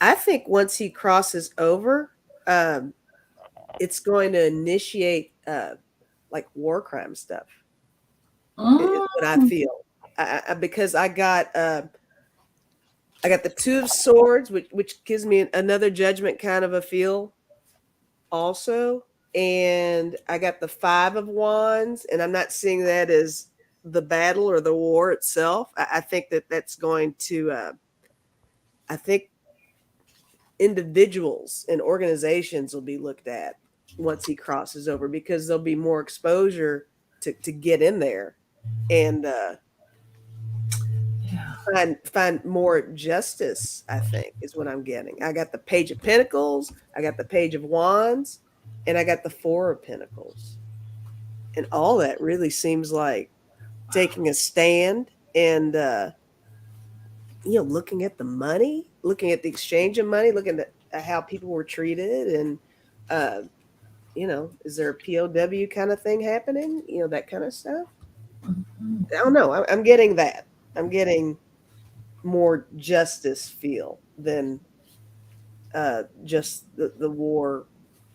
I think once he crosses over, it's going to initiate like war crime stuff. Is what I feel. Because I got the Two of Swords, which gives me another judgment kind of a feel also. And I got the Five of Wands, and I'm not seeing that as the battle or the war itself. I think that's going to, I think individuals and organizations will be looked at once he crosses over because there'll be more exposure to get in there and find more justice, I think, is what I'm getting. I got the Page of Pentacles, I got the Page of Wands, and I got the Four of Pentacles. And all that really seems like taking a stand and looking at the money, looking at the exchange of money, looking at how people were treated, and is there a POW kind of thing happening? That kind of stuff. Mm-hmm. I don't know. I'm getting that. I'm getting more justice feel than just the war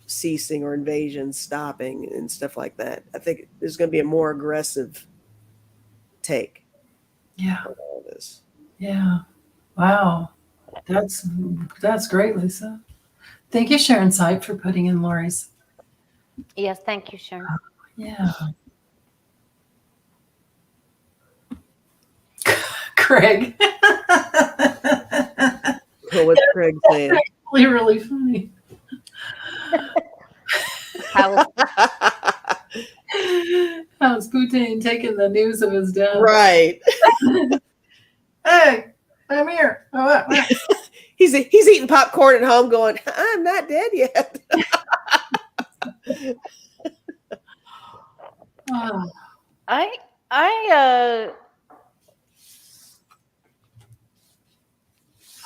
ceasing or invasion stopping and stuff like that. I think there's going to be a more aggressive take. Yeah. On all this. Yeah. Wow. That's great, Lisa. Thank you, Sharon Sipe, for putting in Lori's. Yes, thank you, Sharon. Yeah. Craig. What's Craig saying? Really, really funny. How's Putin taking the news of his death? Right. Hey, I'm here. He's eating popcorn at home going, I'm not dead yet.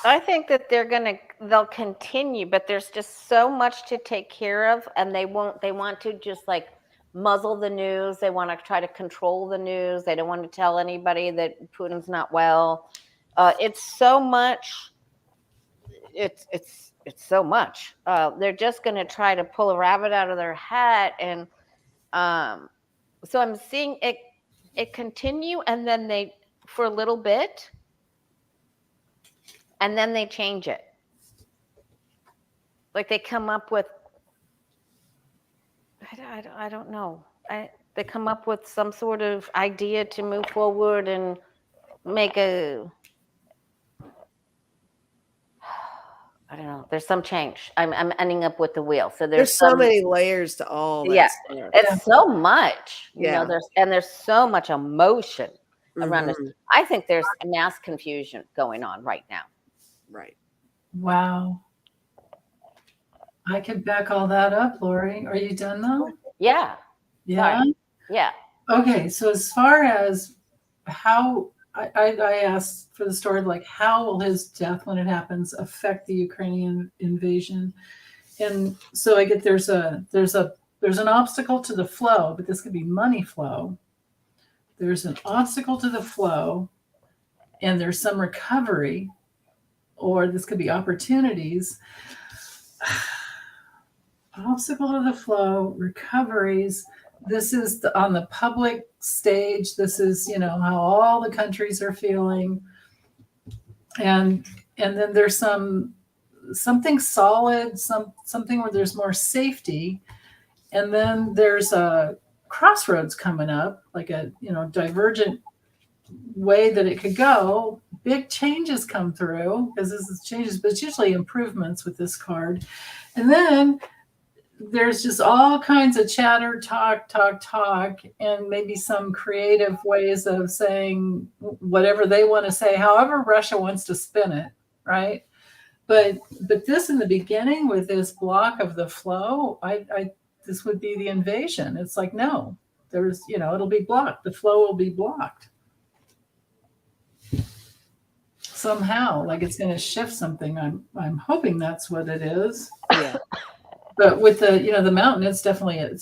I think that they'll continue, but there's just so much to take care of, and they want to just like muzzle the news. They want to try to control the news. They don't want to tell anybody that Putin's not well. It's so much. It's so much. They're just going to try to pull a rabbit out of their hat, and so I'm seeing it continue, and then they for a little bit. And then they change it. Like they come up with, I don't know. They come up with some sort of idea to move forward and make a, I don't know. There's some change. I'm ending up with the wheel. So There's so many layers to all that yeah, stuff. it's so much, you know, Yeah. there's so much emotion around this. Mhm. I think there's mass confusion going on right now. Right. Wow. I can back all that up, Lori. Are you done though? Yeah. Yeah. Sorry. Yeah. Okay. So as far as how I asked for the story, like how will his death when it happens affect the Ukrainian invasion? And so I get there's an obstacle to the flow, but this could be money flow. There's an obstacle to the flow, and there's some recovery, or this could be opportunities. Obstacle to the flow, recoveries. This is on the public stage. This is, you know, how all the countries are feeling. And then there's something solid, something where there's more safety. And then there's a crossroads coming up, like a, you know, divergent way that it could go. Big changes come through because this is changes, but it's usually improvements with this card. And then there's just all kinds of chatter, talk, and maybe some creative ways of saying whatever they want to say, however Russia wants to spin it, right? But this in the beginning with this block of the flow, this would be the invasion. It's like, no, there's, you know, it'll be blocked. The flow will be blocked somehow, like it's going to shift something. I'm hoping that's what it is. Yeah. But with the, you know, the mountain, it's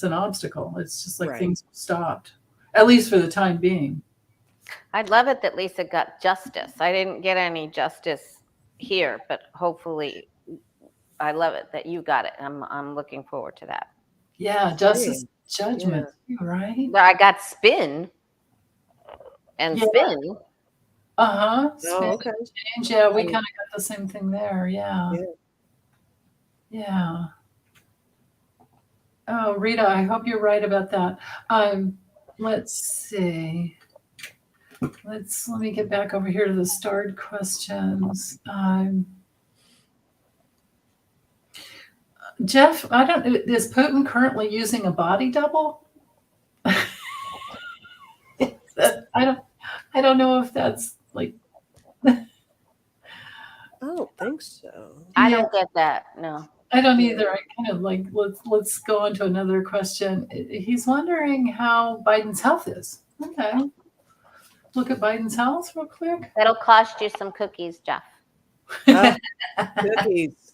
an obstacle. It's just like things stopped, at least for the time being. I'd love it that Lisa got justice. I didn't get any justice here, but hopefully I love it that you got it. I'm looking forward to that. Yeah, justice, judgment, right? I got spin and spin. Uh-huh. Oh, okay. Change. Yeah, we kind of got the same thing there. Yeah. Oh, Rita, I hope you're right about that. Let's see. Let me get back over here to the starred questions. Jeff, is Putin currently using a body double? I don't know if that's like. I don't think so. I don't get that. No. I don't either. I kind of like, let's go on to another question. He's wondering how Biden's health is. Okay. Look at Biden's health real quick. That'll cost you some cookies, Jeff. Cookies.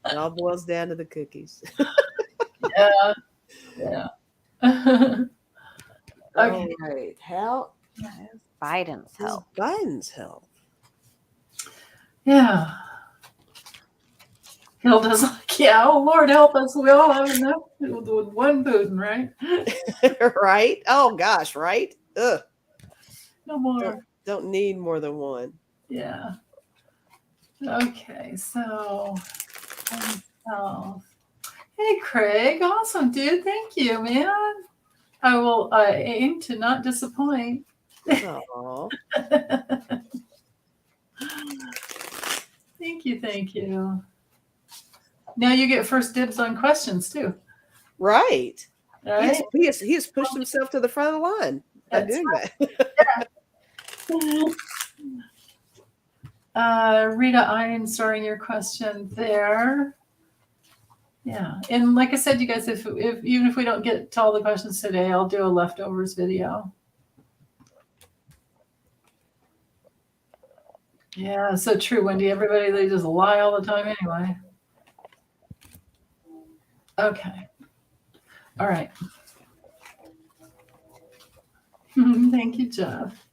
It all boils down to the cookies. Yeah. Okay. All right. How Biden's is health. Biden's health? Yeah. Hilda's like, yeah, oh Lord help us. We all have enough with one Putin, right? Right? Oh gosh, right? Ugh. No more. Don't need more than one. Yeah. Okay, so health. Hey Craig, awesome dude. Thank you, man. I will aim to not disappoint. Aww. Thank you. Now you get first dibs on questions too. Right. Right? He has pushed himself to the front of the line by doing that. Rita, I'm starting your question there. Yeah, and like I said, you guys, if even if we don't get to all the questions today, I'll do a leftovers video. Yeah, so true, Wendy. Everybody, they just lie all the time anyway. Okay. All right. Thank you, Jeff.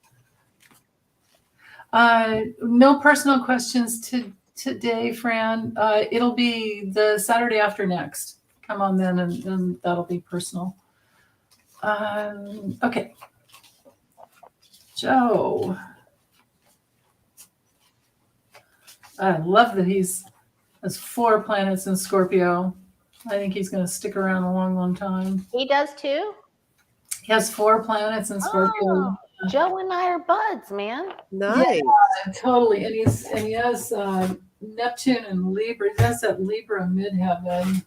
No personal questions today, Fran. It'll be the Saturday after next. Come on then, and that'll be personal. Okay. Joe. I love that has 4 planets in Scorpio. I think he's going to stick around a long, long time. He does too? He has 4 planets in Scorpio. Oh, Joe and I are buds, man. Nice. Yeah, totally. And he has Neptune and Libra. He has that Libra midheaven.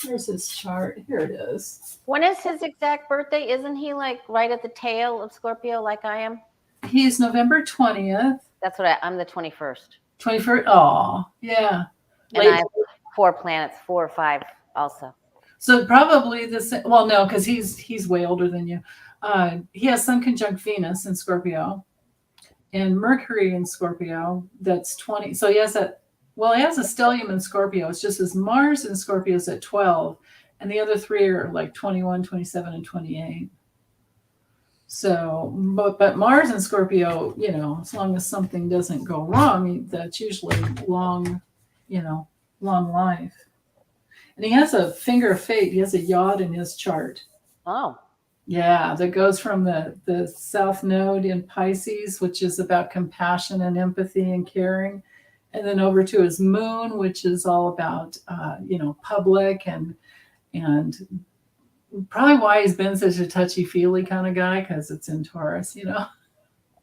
Where's his chart? Here it is. When is his exact birthday? Isn't he like right at the tail of Scorpio like I am? He's November 20th. That's what I'm the 21st. 21st. Oh, yeah. And I have 4 planets, 4 or 5 also. So probably this. Well, no, because he's way older than you. He has Sun conjunct Venus in Scorpio, and Mercury in Scorpio. That's 20. So he has that. Well, he has a stellium in Scorpio. It's just his Mars in Scorpio is at 12, and the other 3 are like 21, 27, and 28. So, but Mars in Scorpio, as long as something doesn't go wrong, that's usually long life. And he has a finger of fate. He has a yod in his chart. Oh. Yeah, that goes from the South Node in Pisces, which is about compassion and empathy and caring, and then over to his moon, which is all about public and probably why he's been such a touchy-feely kind of guy, because it's in Taurus.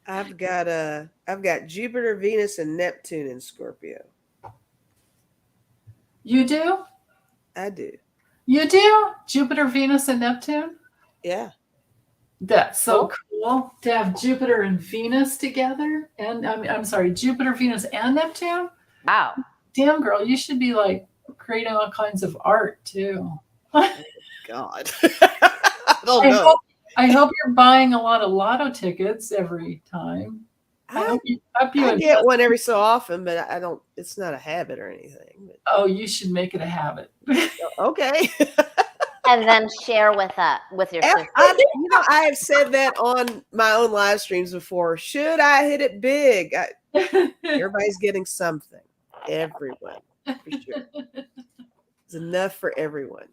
I've got Jupiter, Venus, and Neptune in Scorpio. You do? I do. You do? Jupiter, Venus, and Neptune? Yeah. That's so cool to have Jupiter and Venus together. And I'm sorry, Jupiter, Venus, and Neptune? Wow. Damn, girl, you should be like creating all kinds of art too. God. I don't know. I hope you're buying a lot of lotto tickets every time. I get one every so often, but I don't. It's not a habit or anything. But. Oh, you should make it a habit. Okay. And then share with your sister. I have said that on my own live streams before. Should I hit it big? Everybody's getting something. Everyone, for sure. It's enough for everyone.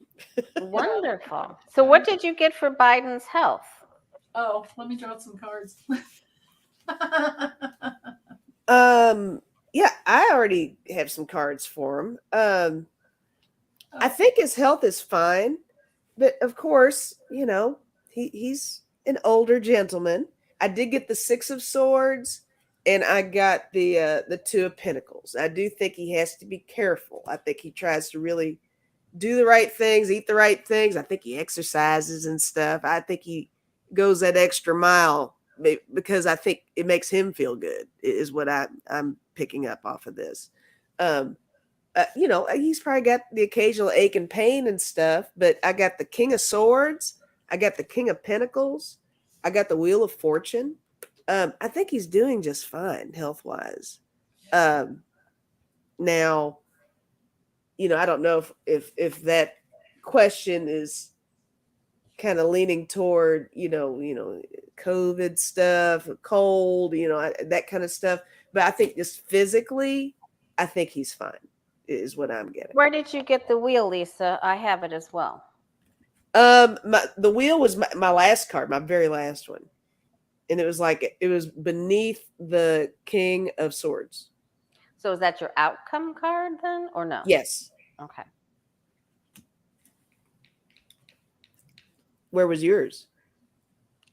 Wonderful. So what did you get for Biden's health? Oh, let me draw some cards. Yeah, I already have some cards for him. I think his health is fine, but of course, he's an older gentleman. I did get the 6 of Swords, and I got the 2 of Pentacles. I do think he has to be careful. I think he tries to really do the right things, eat the right things. I think he exercises and stuff. I think he goes that extra mile because I think it makes him feel good, is what I'm picking up off of this. He's probably got the occasional ache and pain and stuff, but I got the King of Swords. I got the King of Pentacles. I got the Wheel of Fortune. I think he's doing just fine health-wise. Now, I don't know if that question is kind of leaning toward, COVID stuff, cold, that kind of stuff. But I think just physically, I think he's fine, is what I'm getting. Where did you get the wheel, Lisa? I have it as well. The wheel was my last card, my very last one. And it was beneath the King of Swords. So is that your outcome card then, or no? Yes. Okay. Where was yours?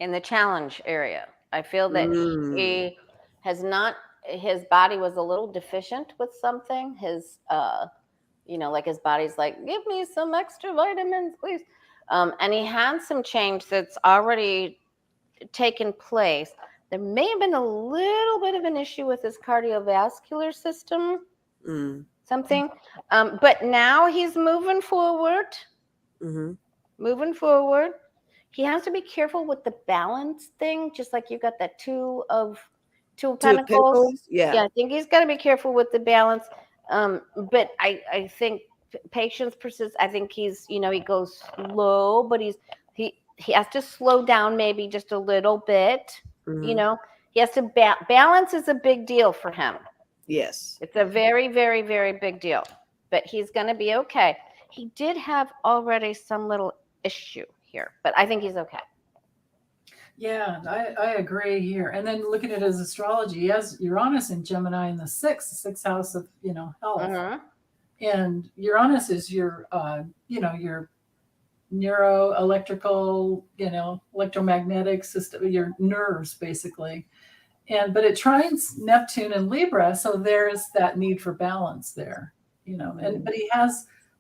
In the challenge area. I feel that he has not, his body was a little deficient with something. His, like his body's like, give me some extra vitamins, please. And he had some change that's already taken place. There may have been a little bit of an issue with his cardiovascular system, something. But now he's moving forward. Mm-hmm. Moving forward. He has to be careful with the balance thing, just like you got that two of Pentacles. Yeah, I think he's got to be careful with the balance. But I think patience persists. I think he's, he goes slow, but he has to slow down maybe just a little bit. Mm-hmm. He has to balance is a big deal for him. Yes, it's a very, very, very big deal. But he's going to be okay. He did have already some little issue here, but I think he's okay. Yeah, I agree here. And then looking at his astrology, he has Uranus in Gemini in the sixth house of, health. Mm-hmm. And Uranus is your, your neuroelectrical, electromagnetic system, your nerves basically. But it trines Neptune and Libra, so there's that need for balance there, but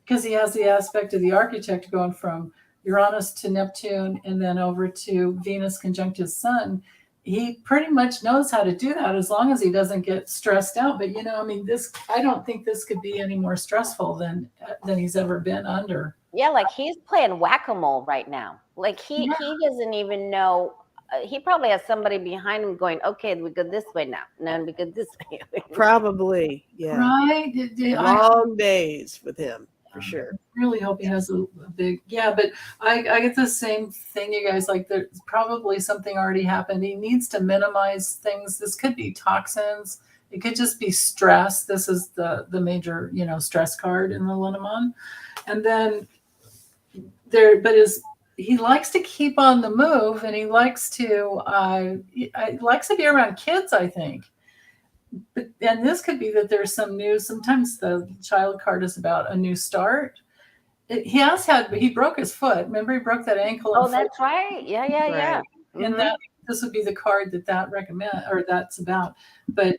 because he has the aspect of the architect going from Uranus to Neptune and then over to Venus conjunct his sun. He pretty much knows how to do that as long as he doesn't get stressed out. But I don't think this could be any more stressful than he's ever been under. Yeah, like he's playing whack-a-mole right now. Like he doesn't even know. He probably has somebody behind him going, "Okay, we go this way now. No, we go this way." Probably, yeah. Right. Long days with him for sure. I really hope he has a big, but I get the same thing, you guys, like there's probably something already happened. He needs to minimize things. This could be toxins. It could just be stress. This is the major, stress card in the Lenormand. And then he likes to keep on the move, and he likes to be around kids, I think. And this could be that there's some news. Sometimes the child card is about a new start. He broke his foot. Remember, he broke that ankle. Oh, that's right. Yeah. Mm-hmm. And this would be the card that recommend, or that's about. But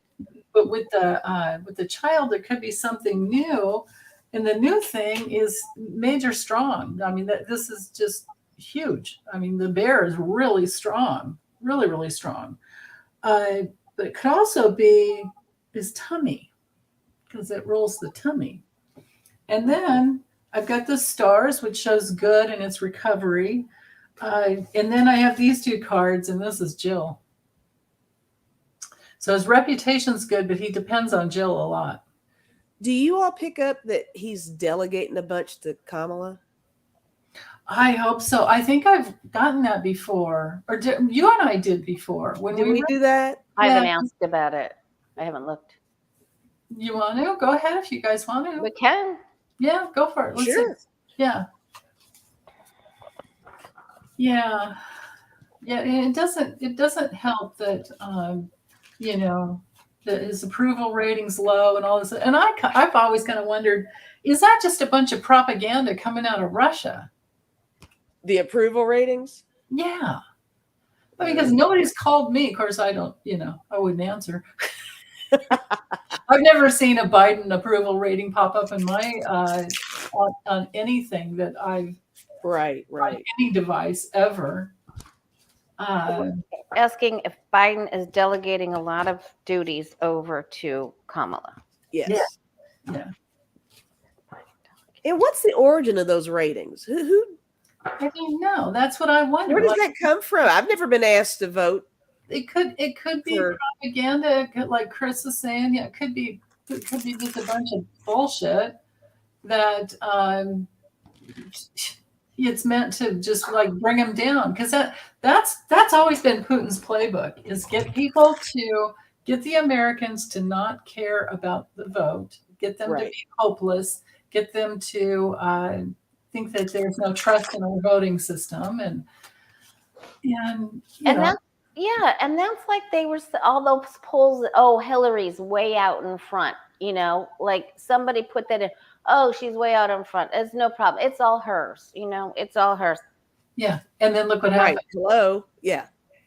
with the child, there could be something new, and the new thing is major strong. This is just huge. The bear is really strong, really, really strong. But it could also be his tummy, because it rolls the tummy. And then I've got the stars, which shows good in its recovery. And then I have these two cards, and this is Jill. So his reputation's good, but he depends on Jill a lot. Do you all pick up that he's delegating a bunch to Kamala? I hope so. I think I've gotten that before, or you and I did before. Did we do that? I haven't asked about it. I haven't looked. You want to? Go ahead if you guys want to. We can. Yeah, go for it. Sure. Yeah. Yeah. It doesn't help that that his approval rating's low and all this. And I've always kind of wondered, is that just a bunch of propaganda coming out of Russia? The approval ratings? Yeah. Because nobody's called me. Of course, I don't, I wouldn't answer. I've never seen a Biden approval rating pop up in my on anything that I've right on any device ever. Asking if Biden is delegating a lot of duties over to Kamala. Yes. Yeah. And what's the origin of those ratings? Who? I don't know. That's what I wonder. Where does that come from? I've never been asked to vote. It could be propaganda, like Chris is saying. Yeah, it could be just a bunch of bullshit that it's meant to just like bring him down, because that's always been Putin's playbook, is get the Americans to not care about the vote, get them to be hopeless, get them to think that there's no trust in our voting system, and that's like they were all those polls. Oh, Hillary's way out in front. Like somebody put that in. Oh, she's way out in front. It's no problem. It's all hers. It's all hers. Yeah, and then look what happened. Hello. Yeah.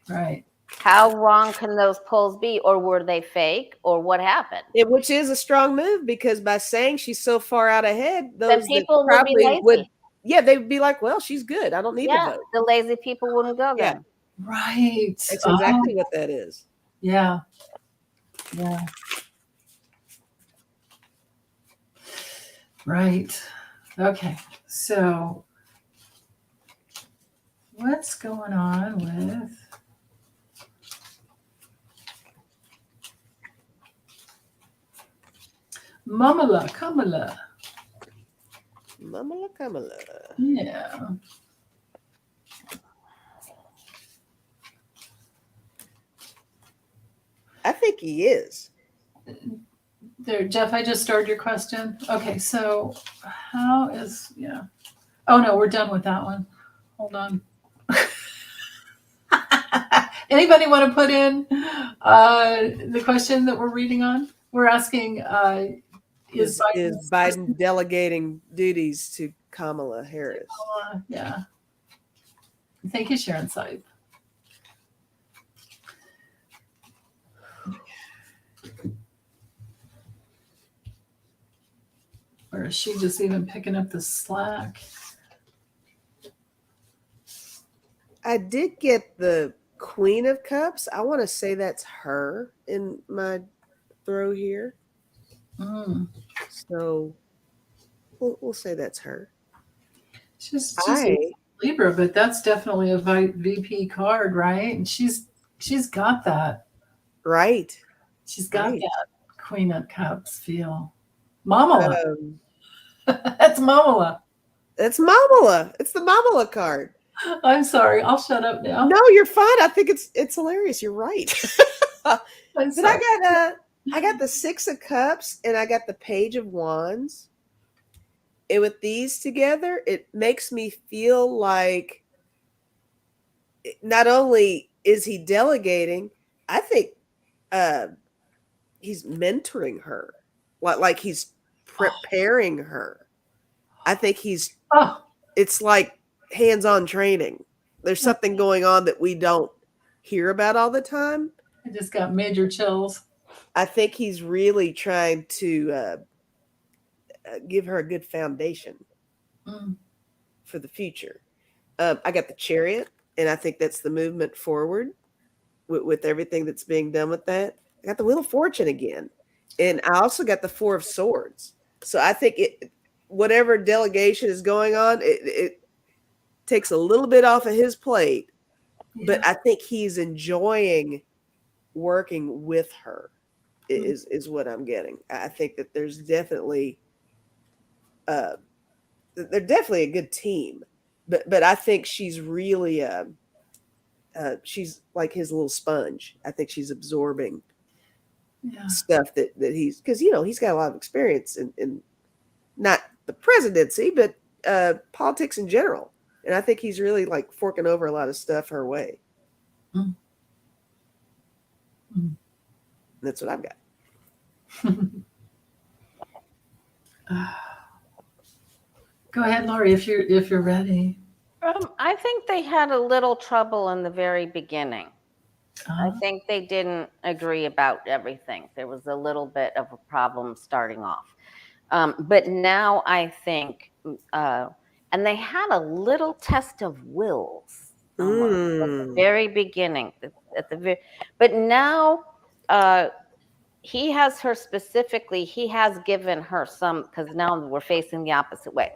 Right. How wrong can those polls be, or were they fake, or what happened? Which is a strong move, because by saying she's so far out ahead, those people would be lazy. They would be like, well, she's good. I don't need to vote. The lazy people wouldn't go then. Right. That's exactly what that is. Yeah. Yeah. Right. Okay. So what's going on with Kamala? Kamala. Yeah. I think he is. There, Jeff, I just started your question. Okay, so how is, oh no, we're done with that one. Hold on. Anybody want to put in the question that we're reading on? We're asking, Is Biden delegating duties to Kamala Harris? Yeah. Thank you, Sharon Side. Or is she just even picking up the slack? I did get the Queen of Cups. I want to say that's her in my throw here. So we'll say that's her. She's a Libra, but that's definitely a VP card, right? And she's got that. Right. She's got that Queen of Cups feel. Mamala. That's Mamala. It's Mamala. It's the Mamala card. I'm sorry. I'll shut up now. No, you're fine. I think it's hilarious. You're right. But I got the Six of Cups and I got the Page of Wands. And with these together, it makes me feel like not only is he delegating, I think he's mentoring her, like he's preparing her. I think it's like hands-on training. There's something going on that we don't hear about all the time. I just got major chills. I think he's really trying to give her a good foundation for the future. I got the Chariot, and I think that's the movement forward with everything that's being done with that. I got the Wheel of Fortune again, and I also got the Four of Swords. So I think whatever delegation is going on, it takes a little bit off of his plate, but I think he's enjoying working with her is what I'm getting. I think that there's definitely they're definitely a good team, but I think she's really she's like his little sponge. I think she's absorbing stuff that he's, because he's got a lot of experience in not the presidency, but politics in general. And I think he's really like forking over a lot of stuff her way. That's what I've got. Go ahead, Lori, if you're ready. I think they had a little trouble in the very beginning. I think they didn't agree about everything. There was a little bit of a problem starting off. But now I think, and they had a little test of wills almost at the very beginning. But now he has her specifically, he has given her some, because now we're facing the opposite way.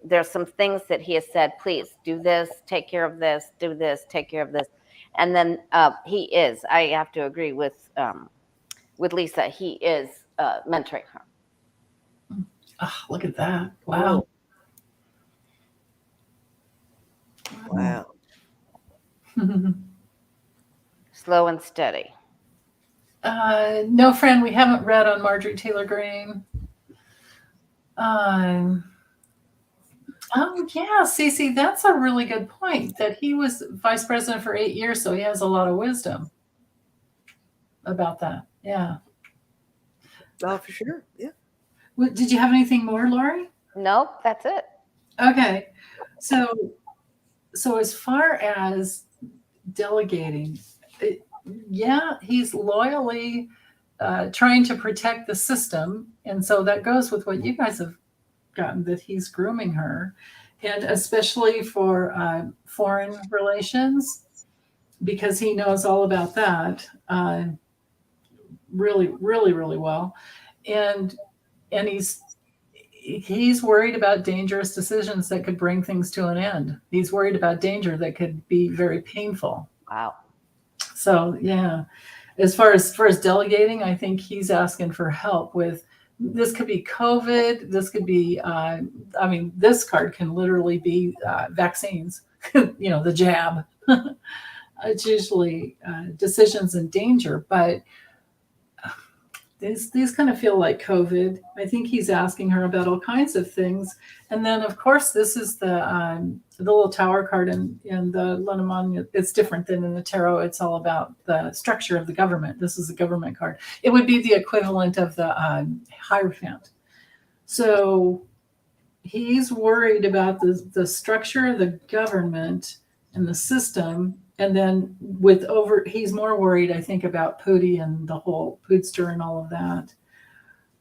There's some things that he has said, please do this, take care of this, do this, take care of this. And then he is, I have to agree with Lisa, he is mentoring her. Oh, look at that. Wow. Wow. Slow and steady. No, friend, we haven't read on Marjorie Taylor Greene. Oh, yeah, Cece, that's a really good point, that he was vice president for 8 years, so he has a lot of wisdom about that. Yeah. Oh, for sure. Yeah. Did you have anything more, Lori? Nope, that's it. Okay. So as far as delegating, he's loyally trying to protect the system. And so that goes with what you guys have gotten, that he's grooming her, and especially for foreign relations, because he knows all about that really, really, really well. And he's worried about dangerous decisions that could bring things to an end. He's worried about danger that could be very painful. Wow. So yeah, as far as delegating, I think he's asking for help with, this could be COVID. This could be, this card can literally be vaccines, the jab. It's usually decisions in danger, but these kind of feel like COVID. I think he's asking her about all kinds of things. And then, of course, this is the little tower card in the Lenormand. It's different than in the tarot. It's all about the structure of the government. This is a government card. It would be the equivalent of the Hierophant So he's worried about the structure of the government and the system. And then he's more worried, I think, about Pootie and the whole Pootster and all of that.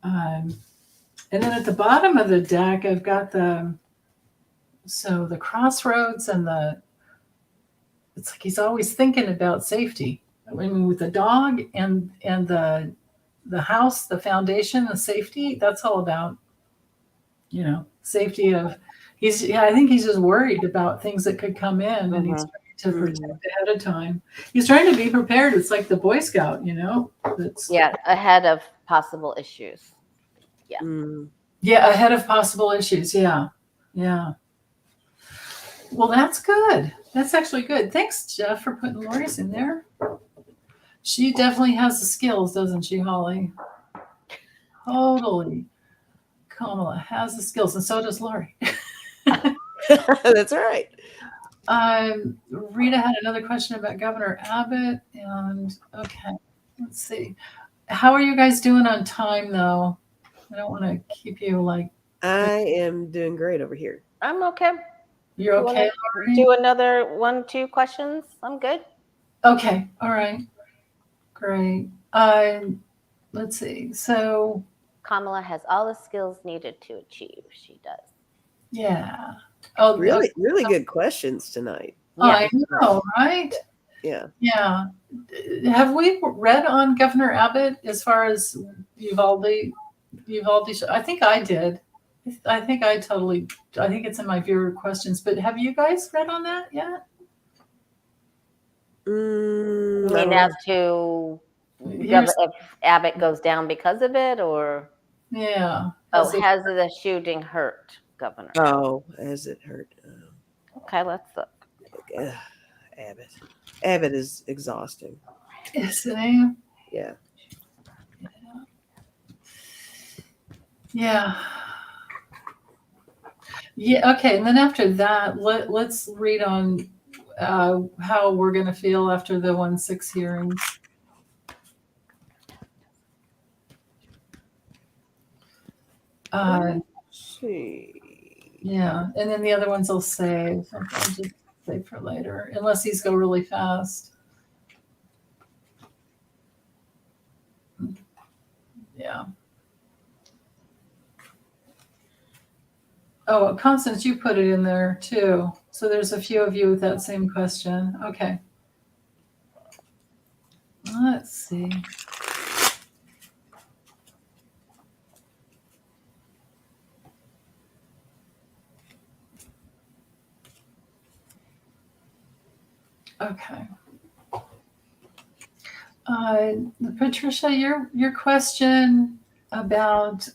And then at the bottom of the deck, I've got the crossroads and it's like he's always thinking about safety. I mean, with the dog and the house, the foundation, the safety, that's all about, safety of, I think he's just worried about things that could come in, and he's trying to protect ahead of time. He's trying to be prepared. It's like the Boy Scout, ahead of possible issues. Yeah, ahead of possible issues. Yeah. Well, that's good. That's actually good. Thanks, Jeff, for putting Lori's in there. She definitely has the skills, doesn't she, Holly? Totally. Kamala has the skills, and so does Lori. That's all right. Rita had another question about Governor Abbott, and okay, let's see. How are you guys doing on time, though? I don't want to keep you like. I am doing great over here. I'm okay. You're okay, Lori? Do another 1-2 questions. I'm good. Okay. All right. Great. Let's see. So Kamala has all the skills needed to achieve. She does. Yeah. Oh, really good questions tonight. I know, right? Yeah. Yeah. Have we read on Governor Abbott as far as Uvalde? I think I did. I think it's in my viewer questions, but have you guys read on that yet? I mean, as to if Abbott goes down because of it, or yeah. Has the shooting hurt Governor? Oh, has it hurt? Okay, let's look. Abbott is exhausting. Isn't he? Yeah. Yeah. Yeah. Okay. And then after that, let's read on how we're going to feel after the 1-6 hearings. Let's see. Yeah. And then the other ones I'll save. I'll just save for later, unless these go really fast. Yeah. Oh, Constance, you put it in there too. So there's a few of you with that same question. Okay. Let's see. Okay. Patricia, your question about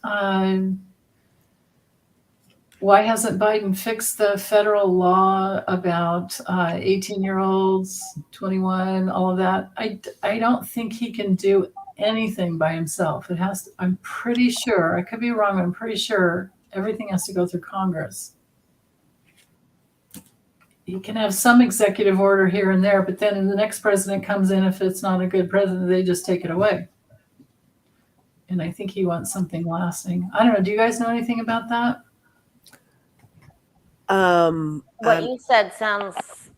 why hasn't Biden fixed the federal law about 18-year-olds, 21, all of that? I don't think he can do anything by himself. I'm pretty sure, I could be wrong, but I'm pretty sure everything has to go through Congress. He can have some executive order here and there, but then the next president comes in, if it's not a good president, they just take it away. And I think he wants something lasting. I don't know. Do you guys know anything about that? What you said sounds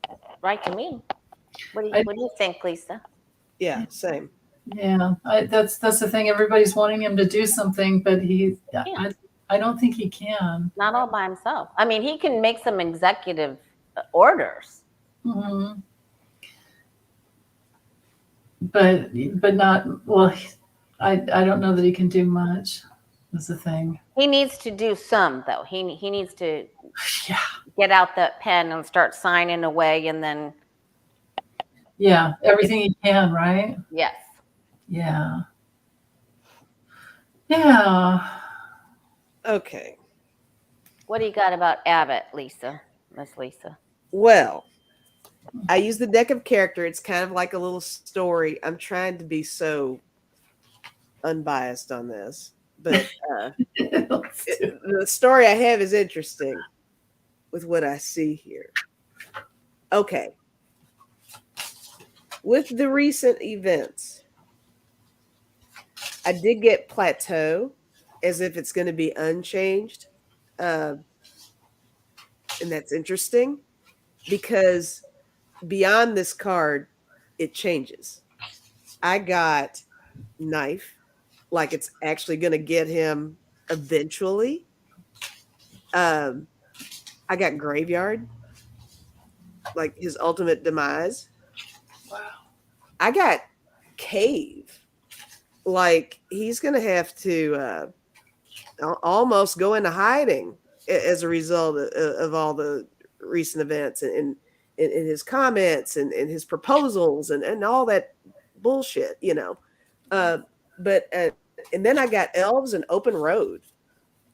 right to me. What do you think, Lisa? Yeah, same. Yeah, that's the thing. Everybody's wanting him to do something, but I don't think he can. Not all by himself. I mean, he can make some executive orders. Mm-hmm. But not, well, I don't know that he can do much. That's the thing. He needs to do some, though. He needs to get out that pen and start signing away, and then everything he can, right? Yes. Yeah. Okay. What do you got about Abbott, Lisa? Miss Lisa. Well, I use the deck of character. It's kind of like a little story. I'm trying to be so unbiased on this, but the story I have is interesting with what I see here. Okay. With the recent events, I did get plateau as if it's going to be unchanged. And that's interesting because beyond this card, it changes. I got knife, like it's actually going to get him eventually. I got graveyard, like his ultimate demise. Wow. I got cave, like he's going to have to almost go into hiding as a result of all the recent events and his comments and his proposals and all that bullshit, you know. But and then I got elves and open road.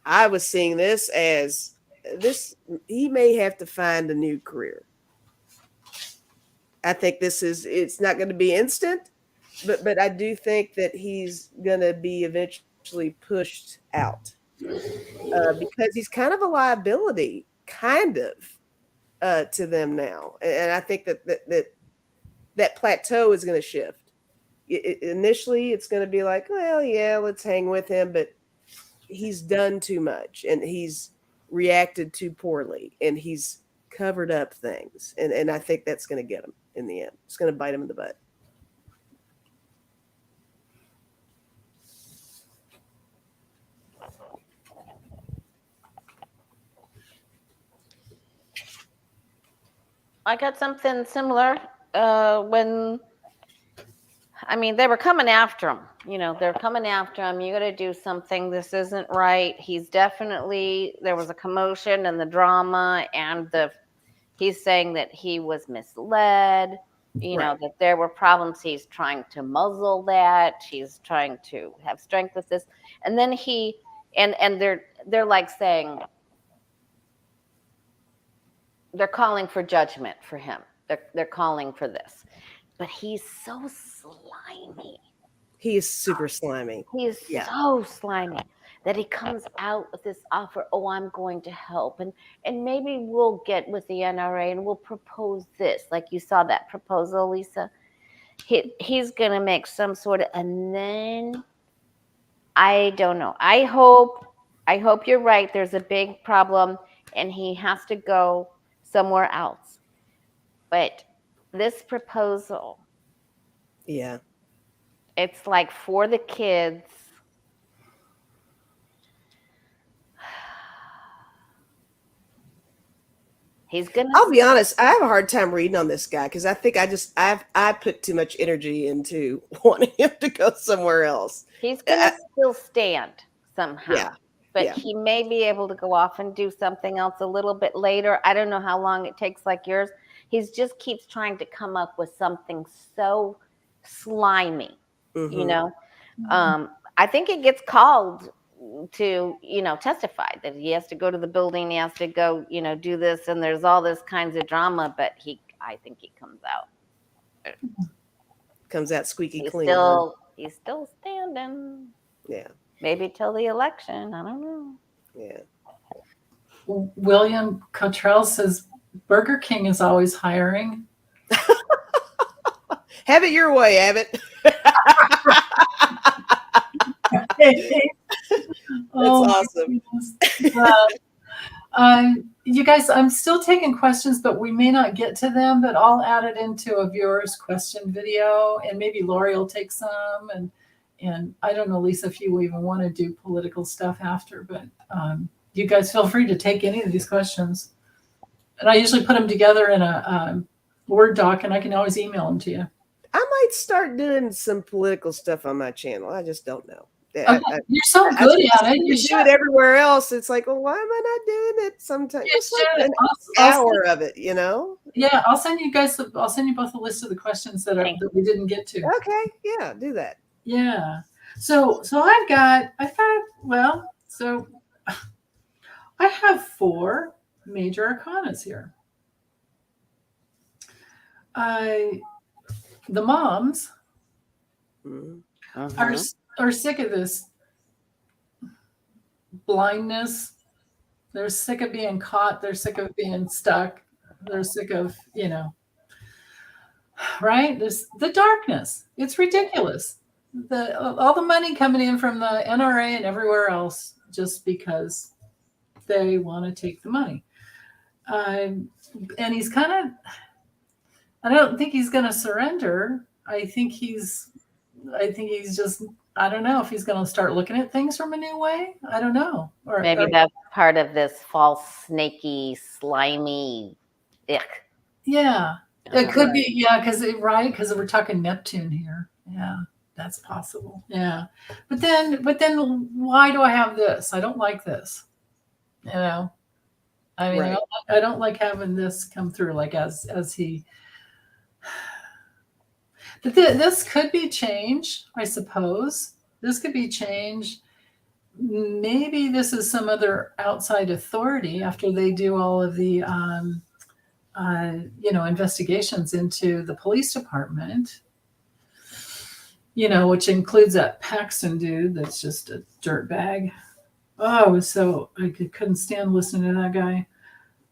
I was seeing this as this, he may have to find a new career. I think it's not going to be instant, but I do think that he's going to be eventually pushed out because he's kind of a liability, kind of, to them now. And I think that plateau is going to shift. Initially, it's going to be like, well, yeah, let's hang with him, but he's done too much and he's reacted too poorly and he's covered up things. And I think that's going to get him in the end. It's going to bite him in the butt. I got something similar when, I mean, they were coming after him. You know, they're coming after him. You got to do something. This isn't right. He's definitely, there was a commotion and the drama and he's saying that he was misled, you know, that there were problems. He's trying to muzzle that. He's trying to have strength with this. And then and they're like saying, they're calling for judgment for him. They're calling for this. But he's so slimy. He is super slimy. He is so slimy that he comes out with this offer, oh, I'm going to help. And maybe we'll get with the NRA and we'll propose this. Like you saw that proposal, Lisa. He's going to make some sort of, and then I don't know. I hope you're right. There's a big problem and he has to go somewhere else. But this proposal, it's like for the kids. He's gonna. I'll be honest. I have a hard time reading on this guy because I think I put too much energy into wanting him to go somewhere else. He's gonna still stand somehow, but he may be able to go off and do something else a little bit later. I don't know how long it takes, like yours. He just keeps trying to come up with something so slimy, you know. I think it gets called to, you know, testify that he has to go to the building, he has to go, you know, do this, and there's all this kinds of drama, but I think he comes out squeaky clean. He's still standing. Yeah. Maybe till the election. I don't know. Yeah. William Cottrell says Burger King is always hiring. Have it your way, Abbott. That's awesome. You guys, I'm still taking questions, but we may not get to them, but I'll add it into a viewer's question video and maybe Lori will take some. And I don't know, Lisa, if you even want to do political stuff after, but you guys feel free to take any of these questions. And I usually put them together in a Word doc and I can always email them to you. I might start doing some political stuff on my channel. I just don't know. Okay. You're so good at it. You do it everywhere else. It's like, well, why am I not doing it sometimes? Just like an hour of it, you know? Yeah, I'll send you both a list of the questions that we didn't get to. Okay, yeah, do that. Yeah. So I have 4 major arcanas here. The moms are sick of this blindness. They're sick of being caught. They're sick of being stuck. They're sick of, you know, right? There's the darkness. It's ridiculous. all the money coming in from the NRA and everywhere else just because they want to take the money. And he's kind of, I don't think he's going to surrender. I think he's just, I don't know if he's going to start looking at things from a new way. I don't know. Maybe that's part of this false, snaky, slimy ick. Yeah, it could be. Yeah, because we're talking Neptune here. Yeah, that's possible. Yeah, but then why do I have this? I don't like this. You know, I mean, Right. I don't like having this come through like as he. But this could be change, I suppose. This could be change. Maybe this is some other outside authority after they do all of the, investigations into the police department, which includes that Paxton dude that's just a dirtbag. Oh, so I couldn't stand listening to that guy.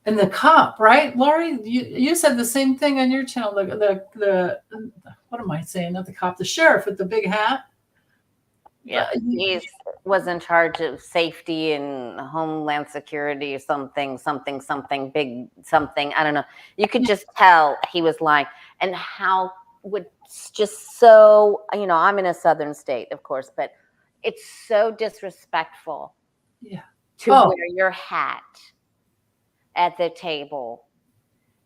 And the cop, right, Lori? You said the same thing on your channel. The what am I saying? Not the cop, the sheriff with the big hat. Yeah, he was in charge of safety and homeland security or something, big something. I don't know. You could just tell he was lying. And how would just so, I'm in a southern state, of course, but it's so disrespectful to wear your hat at the table.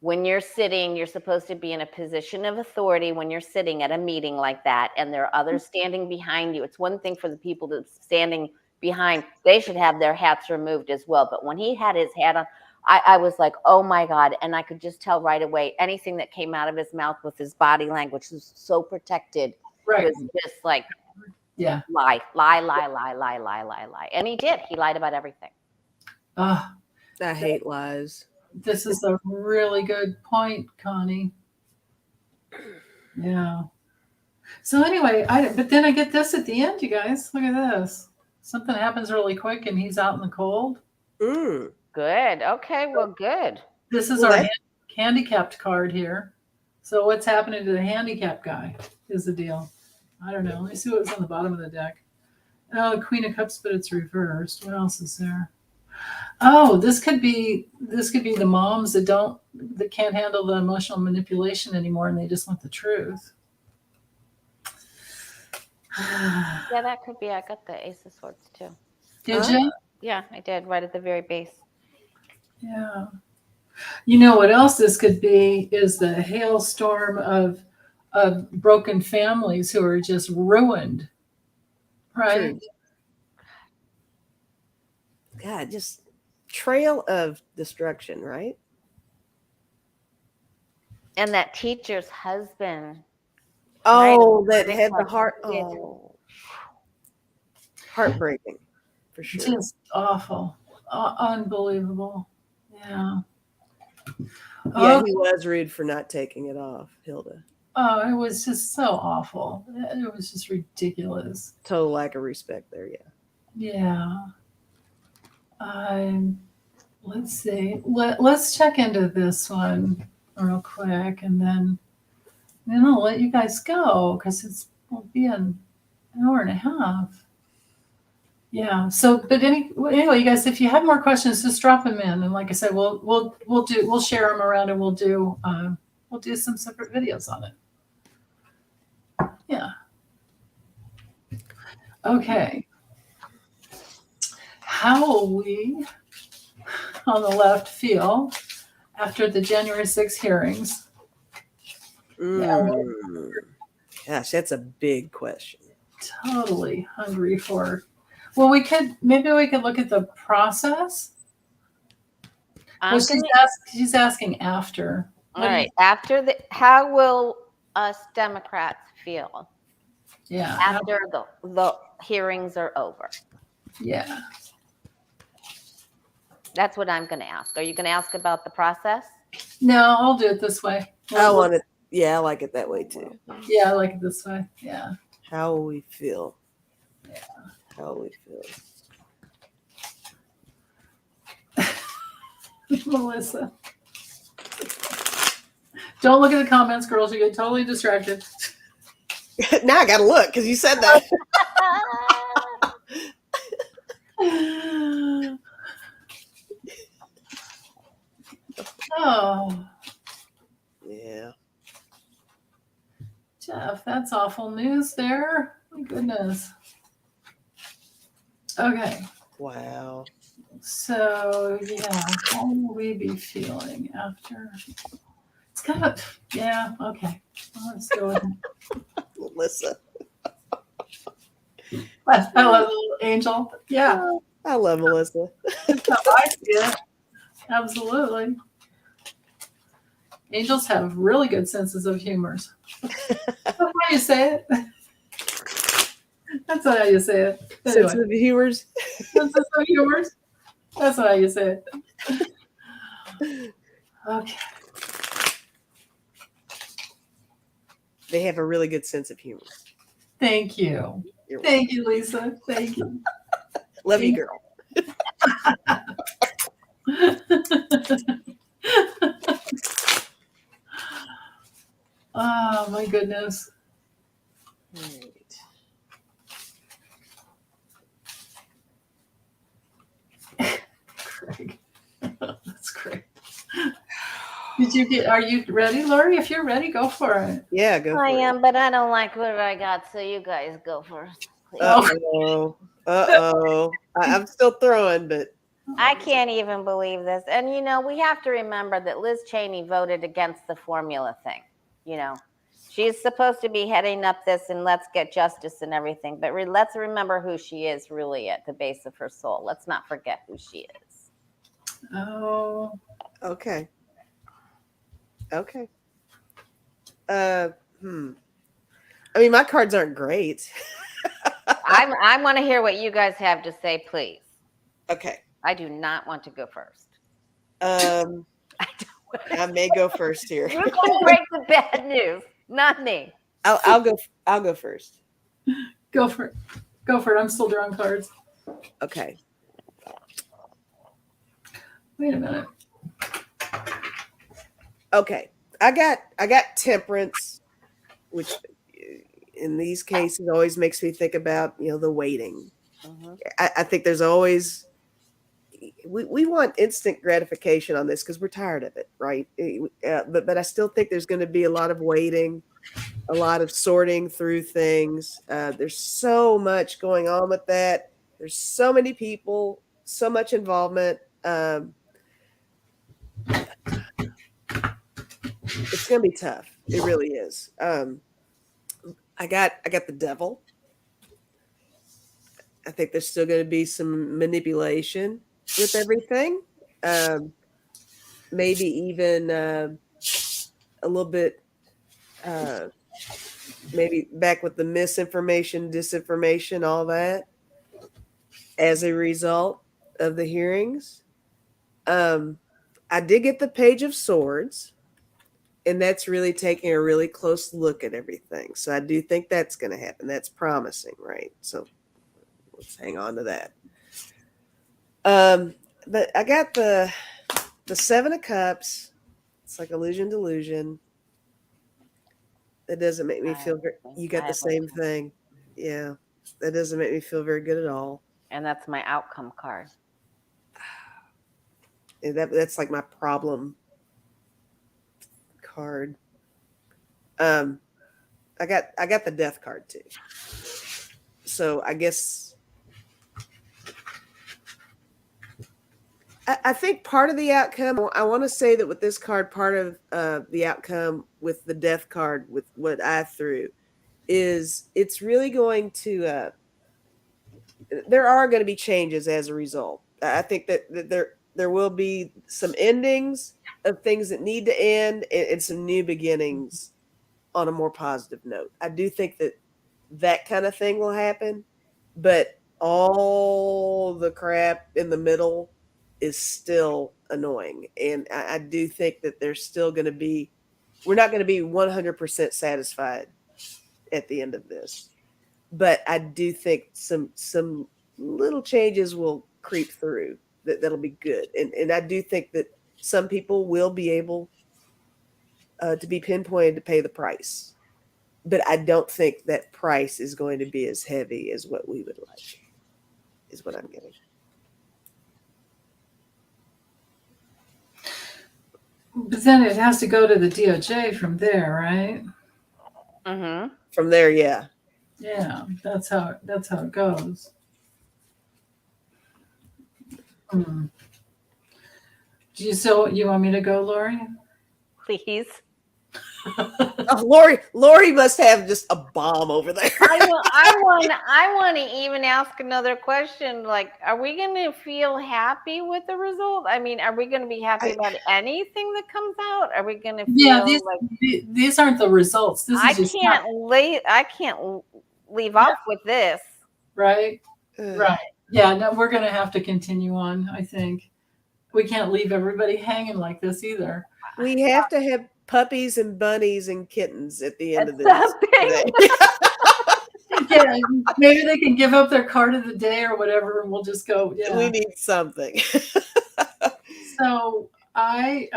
When you're sitting, you're supposed to be in a position of authority when you're sitting at a meeting like that, and there are others standing behind you. It's one thing for the people that's standing behind. They should have their hats removed as well. But when he had his hat on, I was like, oh my God. And I could just tell right away, anything that came out of his mouth with his body language was so protected. Right. It was just like, lie. And he did. He lied about everything. I hate lies. This is a really good point, Connie. Yeah. So anyway, but then I get this at the end, you guys. Look at this. Something happens really quick and he's out in the cold. Mm. Good. Okay, well, good. This is our handicapped card here. So what's happening to the handicapped guy is the deal. I don't know. Let me see what's on the bottom of the deck. Oh, Queen of Cups, but it's reversed. What else is there? Oh, this could be the moms that can't handle the emotional manipulation anymore, and they just want the truth. Yeah, that could be. I got the Ace of Swords too. Did you? Yeah, I did. Right at the very base. Yeah. You know what else this could be is the hailstorm of broken families who are just ruined. Right. True. God, just trail of destruction, right? And that teacher's husband. Oh, that had the heart. Oh, heartbreaking, for sure. Just awful, unbelievable. Yeah. Yeah, he was rude for not taking it off, Hilda. Oh, it was just so awful. It was just ridiculous. Total lack of respect there. Yeah. Yeah. Let's see. Let's check into this one real quick, and then I'll let you guys go because will be an hour and a half. Yeah. So, but anyway, you guys, if you have more questions, just drop them in, and like I said, we'll share them around, and we'll do some separate videos on it. Yeah. Okay. How will we on the left feel after the January 6th hearings? Gosh, that's a big question. Totally hungry for. Well, maybe we could look at the process. Well, she's asking after. All right. After how will us Democrats feel? Yeah. After the hearings are over. Yeah. That's what I'm going to ask. Are you going to ask about the process? No, I'll do it this way. I want it. Yeah, I like it that way too. Yeah, I like it this way. Yeah. How will we feel? Yeah. How will we feel? Melissa. Don't look at the comments, girls. You get totally distracted. Now I gotta look because you said that. Oh, Yeah. Jeff, that's awful news there. My goodness. Okay. Wow. So, yeah, how will we be feeling after? It's kind of, yeah, okay. Well, let's go with it. Melissa. I love the little angel. Yeah, I love Melissa. that's how I see it. Absolutely. Angels have really good senses of humor. That's how you say it. That's how you say it. Anyway, Sensitive viewers. senses of humor. That's how you say it. Okay. They have a really good sense of humor. Thank you. You're Thank you, Lisa. Thank you. Love you, girl. Oh, my goodness. All right. Craig. That's great. Are you ready, Lori? If you're ready, go for it. Yeah, go for I it. am, but I don't like what I got, so you guys go first. Please. Uh-oh. Uh-oh. I'm still throwing, but I can't even believe this. And, we have to remember that Liz Cheney voted against the formula thing. She's supposed to be heading up this and let's get justice and everything. But let's remember who she is really at the base of her soul. Let's not forget who she is. Oh. okay. Okay. I mean, my cards aren't great. I want to hear what you guys have to say, please. Okay. I do not want to go first. I may go first here. You're going to break the bad news, not me. I'll go first. Go for it. Go for it. I'm still drawing cards. Okay. Wait a minute. Okay. I got temperance, which in these cases always makes me think about, the waiting. Mm-hmm. I think there's always we want instant gratification on this because we're tired of it, right? But I still think there's going to be a lot of waiting, a lot of sorting through things. There's so much going on with that. There's so many people, so much involvement. It's going to be tough. It really is. I got the devil. I think there's still going to be some manipulation with everything. Maybe even a little bit, maybe back with the misinformation, disinformation, all that as a result of the hearings. I did get the Page of Swords, and that's really taking a really close look at everything. So I do think that's going to happen. That's promising, right? So let's hang on to that. But I got the Seven of Cups. It's like illusion, delusion. That doesn't make me feel very. You got the same thing, yeah. That doesn't make me feel very good at all. And that's my outcome card. And that's like my problem card. I got the death card too. So I guess I think part of the outcome, I want to say that with this card, part of the outcome with the death card, with what I threw, is it's really going to, there are going to be changes as a result. I think that there will be some endings of things that need to end and some new beginnings on a more positive note. I do think that kind of thing will happen, but all the crap in the middle is still annoying. And I do think that there's still going to be, we're not going to be 100% satisfied at the end of this. But I do think some little changes will creep through that'll be good. And I do think that some people will be able to be pinpointed to pay the price. but I don't think that price is going to be as heavy as what we would like, is what I'm getting. But then it has to go to the DOJ from there, right? Mm-hmm. From there, yeah. Yeah, that's how it goes. Hmm. You want me to go, Lori? Please. Oh, Lori must have just a bomb over there. I want to even ask another question. Like, are we going to feel happy with the result? I mean, are we going to be happy about anything that comes out? Are we going to feel these aren't the results. This I is just can't leave off with this. Right. Right. Yeah, no, we're going to have to continue on, I think. We can't leave everybody hanging like this either. We have to have puppies and bunnies and kittens at the end of this. Yeah, maybe they can give up their card of the day or whatever, and we'll just go. Yeah. We need something. So I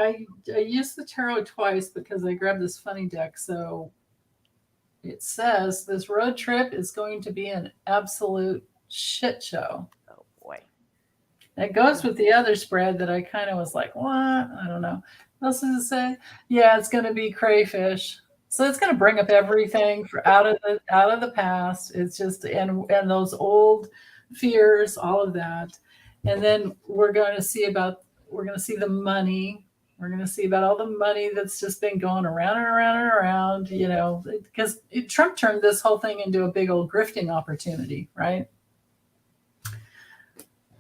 used the tarot twice because I grabbed this funny deck. So it says this road trip is going to be an absolute shit show. Oh boy. It goes with the other spread that I kind of was like, what? I don't know. What else does it say? Yeah, it's going to be crayfish. So it's going to bring up everything out of the past. It's just and those old fears, all of that. And then we're going to see the money. We're going to see about all the money that's just been going around and around and around, you know, because Trump turned this whole thing into a big old grifting opportunity, right?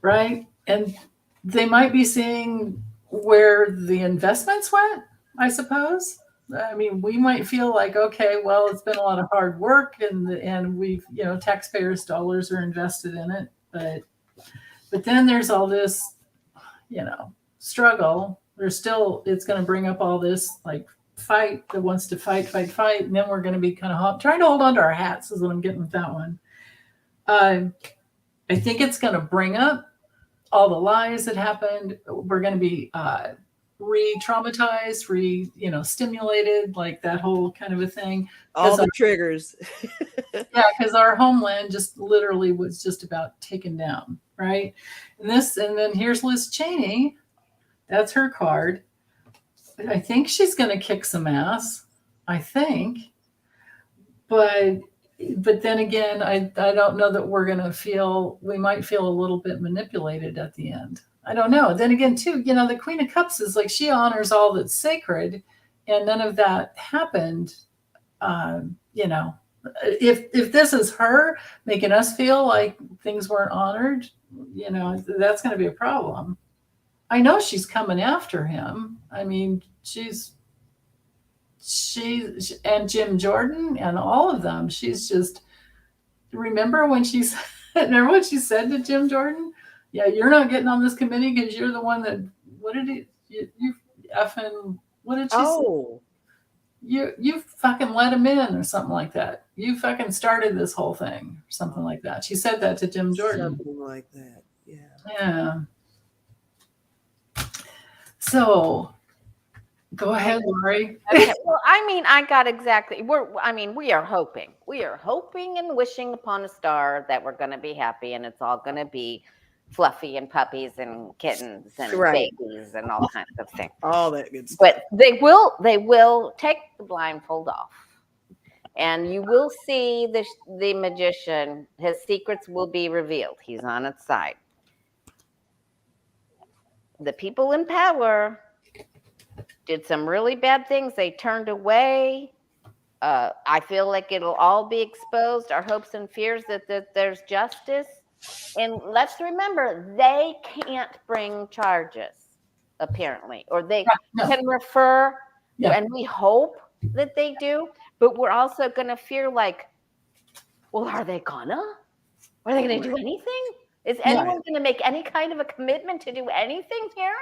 Right. And they might be seeing where the investments went, I suppose. I mean, we might feel like, okay, well, it's been a lot of hard work and we've, you know, taxpayers' dollars are invested in it. But then there's all this, you know, struggle. It's going to bring up all this like fight that wants to fight. And then we're going to be kind of trying to hold on to our hats is what I'm getting with that one. I think it's going to bring up all the lies that happened. We're going to be re-traumatized, stimulated, like that whole kind of a thing. All the triggers. Yeah, because our homeland just literally was just about taken down, right? And then here's Liz Cheney. That's her card. I think she's going to kick some ass. I think, but then again, I don't know that we're going to we might feel a little bit manipulated at the end. I don't know. Then again, too, you know, the Queen of Cups is like, she honors all that's sacred, and none of that happened. You know, if this is her making us feel like things weren't honored, you know, that's going to be a problem. I know she's coming after him. I mean, she and Jim Jordan and all of them. She's just, remember what she said to Jim Jordan? Yeah, you're not getting on this committee because you're the one that, what did you effing, what did she say? You fucking let him in or something like that. You fucking started this whole thing or something like that. She said that to Jim Jordan. Something like that. Yeah. Yeah. So go ahead, Lori. Okay. Well, I mean, we are hoping. We are hoping and wishing upon a star that we're going to be happy and it's all going to be fluffy and puppies and kittens and babies and all kinds of things. All that good stuff. But they will take the blindfold off. And you will see the magician. His secrets will be revealed. He's on its side. The people in power did some really bad things. They turned away. I feel like it'll all be exposed. Our hopes and fears that there's justice. And let's remember, they can't bring charges, apparently, or they can refer. Yeah. And we hope that they do. But we're also going to fear like, well, are they going to do anything? Is anyone going to make any kind of a commitment to do anything here?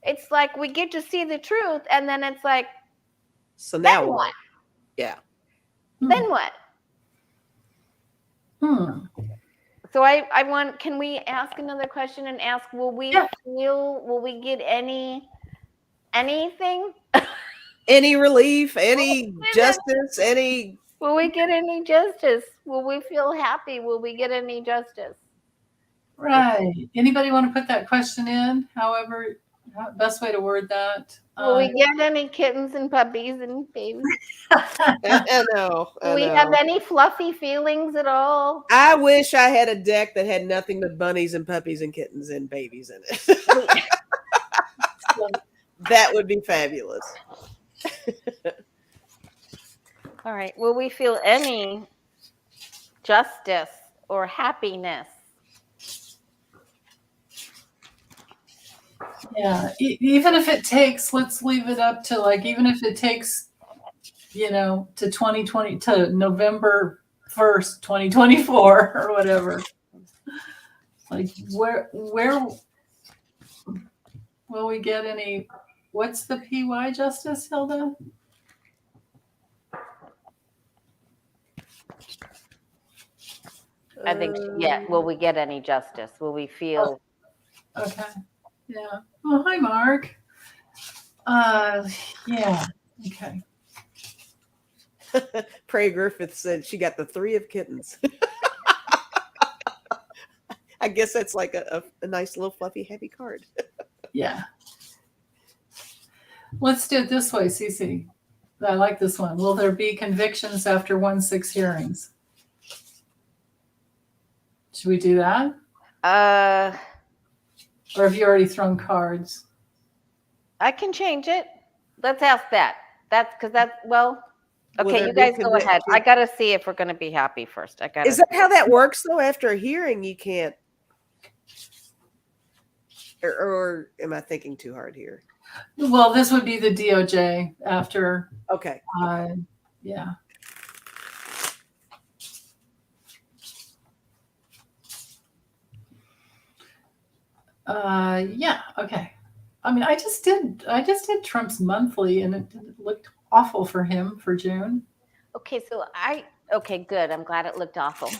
It's like we get to see the truth, and then it's like, so now what? Yeah. Then what? So I want, can we ask another question and ask, will we get anything? Any relief, any justice, any Will we get any justice? Will we feel happy? Will we get any justice? Right. Anybody want to put that question in? However, best way to word that. Will we get any kittens and puppies and babies? I know. Do we have any fluffy feelings at all? I wish I had a deck that had nothing but bunnies and puppies and kittens and babies in it. That would be fabulous. All right. Will we feel any justice or happiness? Yeah. Even if it takes, let's leave it up to like, even if it takes, to 2020, to November 1st, 2024 or whatever. Like where will we get any, what's the PY justice, Hilda? I think, will we get any justice? Will we feel? Okay. Yeah. Oh, hi, Mark. Yeah. Okay. Prey Griffith said she got the 3 of kittens. I guess that's like a nice little fluffy heavy card. Yeah. Let's do it this way, Cece. I like this one. Will there be convictions after 1-6 hearings? Should we do that? Or have you already thrown cards? I can change it. Let's ask that. That's because okay, you be guys go ahead. I got to see if we're going to be happy first. Is that how that works, though? After a hearing, you can't. Or am I thinking too hard here? Well, this would be the DOJ after. Okay. Yeah. Yeah. Okay. I mean, I just did Trump's monthly, and it looked awful for him for June. Okay, so okay, good. I'm glad it looked awful.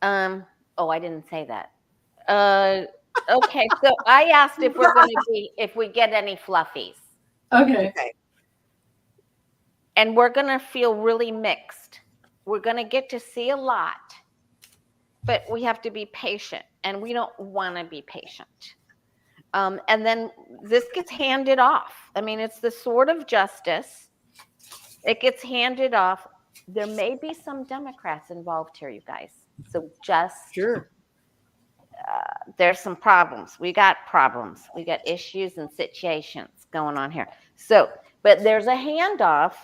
I didn't say that. Okay, so I asked if we get any fluffies. Okay. And we're going to feel really mixed. We're going to get to see a lot, but we have to be patient, and we don't want to be patient. And then this gets handed off. I mean, it's the sword of justice. It gets handed off. There may be some Democrats involved here, you guys. So just sure. There's some problems. We got problems. We got issues and situations going on here. So, but there's a handoff,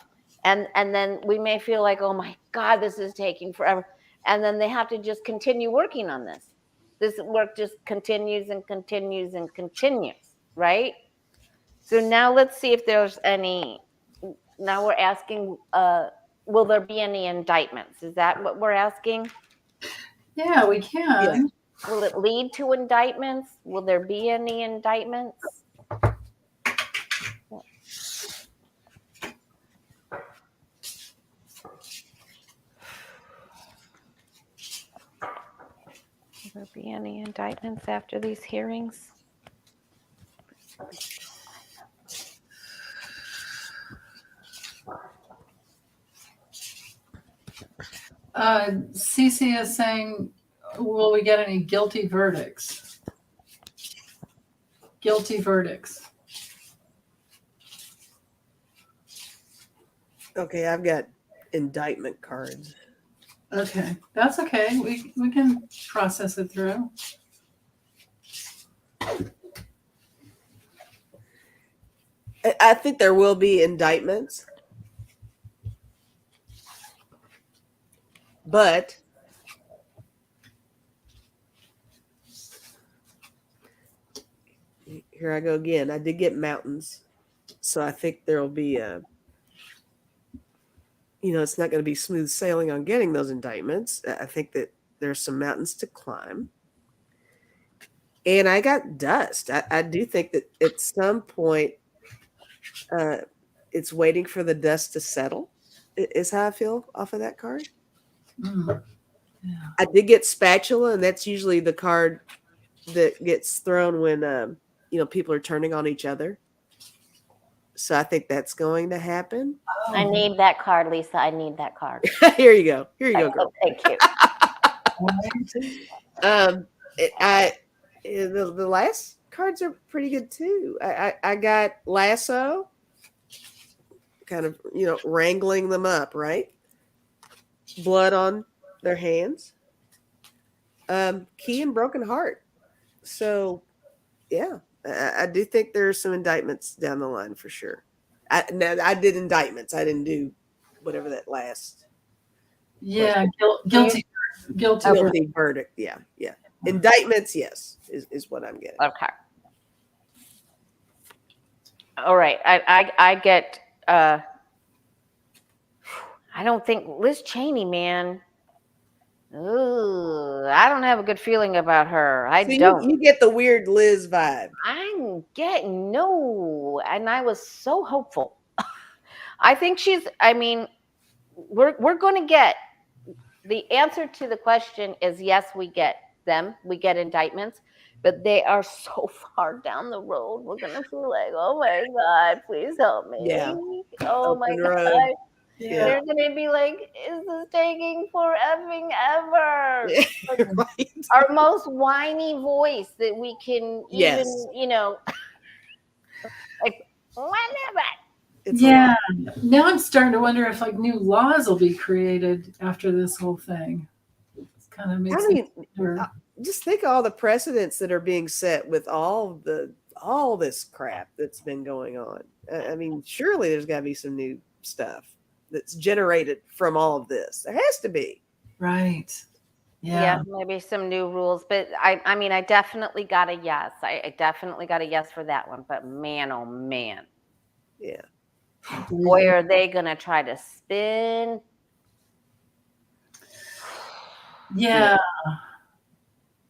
and then we may feel like, oh my God, this is taking forever. And then they have to just continue working on this. This work just continues and continues and continues, right? So now let's see if there's any. Now we're asking, will there be any indictments? Is that what we're asking? Yeah, we can. Yeah. Will it lead to indictments? Will there be any indictments? Will there be any indictments after these hearings? Cece is saying, will we get any guilty verdicts? Guilty verdicts. Okay, I've got indictment cards. Okay, that's okay. We can process it through. I think there will be indictments, but here I go again. I did get mountains, so I think there will be it's not going to be smooth sailing on getting those indictments. I think that there's some mountains to climb. And I got dust. I do think that at some point it's waiting for the dust to settle, is how I feel off of that card. Yeah. I did get spatula, and that's usually the card that gets thrown when people are turning on each other. So I think that's going to happen. I need that card, Lisa. I need that card. Here you go. Here you go, girl. Thank you. The last cards are pretty good too. I got lasso, kind of, wrangling them up, right? Blood on their hands. Key and broken heart. So, yeah, I do think there are some indictments down the line for sure. I did indictments. I didn't do whatever that last. Yeah, guilty verdict. Yeah. Indictments, yes, is what I'm getting. Okay. All right. I get. I don't think Liz Cheney, man. Ooh, I don't have a good feeling about her. Don't. You get the weird Liz vibe. I'm getting no, and I was so hopeful. I think she's. I mean, we're going to get the answer to the question is yes. We get them. We get indictments, but they are so far down the road. We're going to feel like, oh my God, please help me. Yeah. Oh my God. Yeah. They're going to be like, is this taking forever? Like, our most whiny voice that we can even, like, whenever. Now I'm starting to wonder if like new laws will be created after this whole thing. It kind of makes me wonder. Just think of all the precedents that are being set with all this crap that's been going on. I mean, surely there's got to be some new stuff that's generated from all of this. There has to be. Right. Yeah, maybe some new rules. But I mean, I definitely got a yes. I definitely got a yes for that one. But man, oh man. Yeah. Boy, are they going to try to spin. Yeah.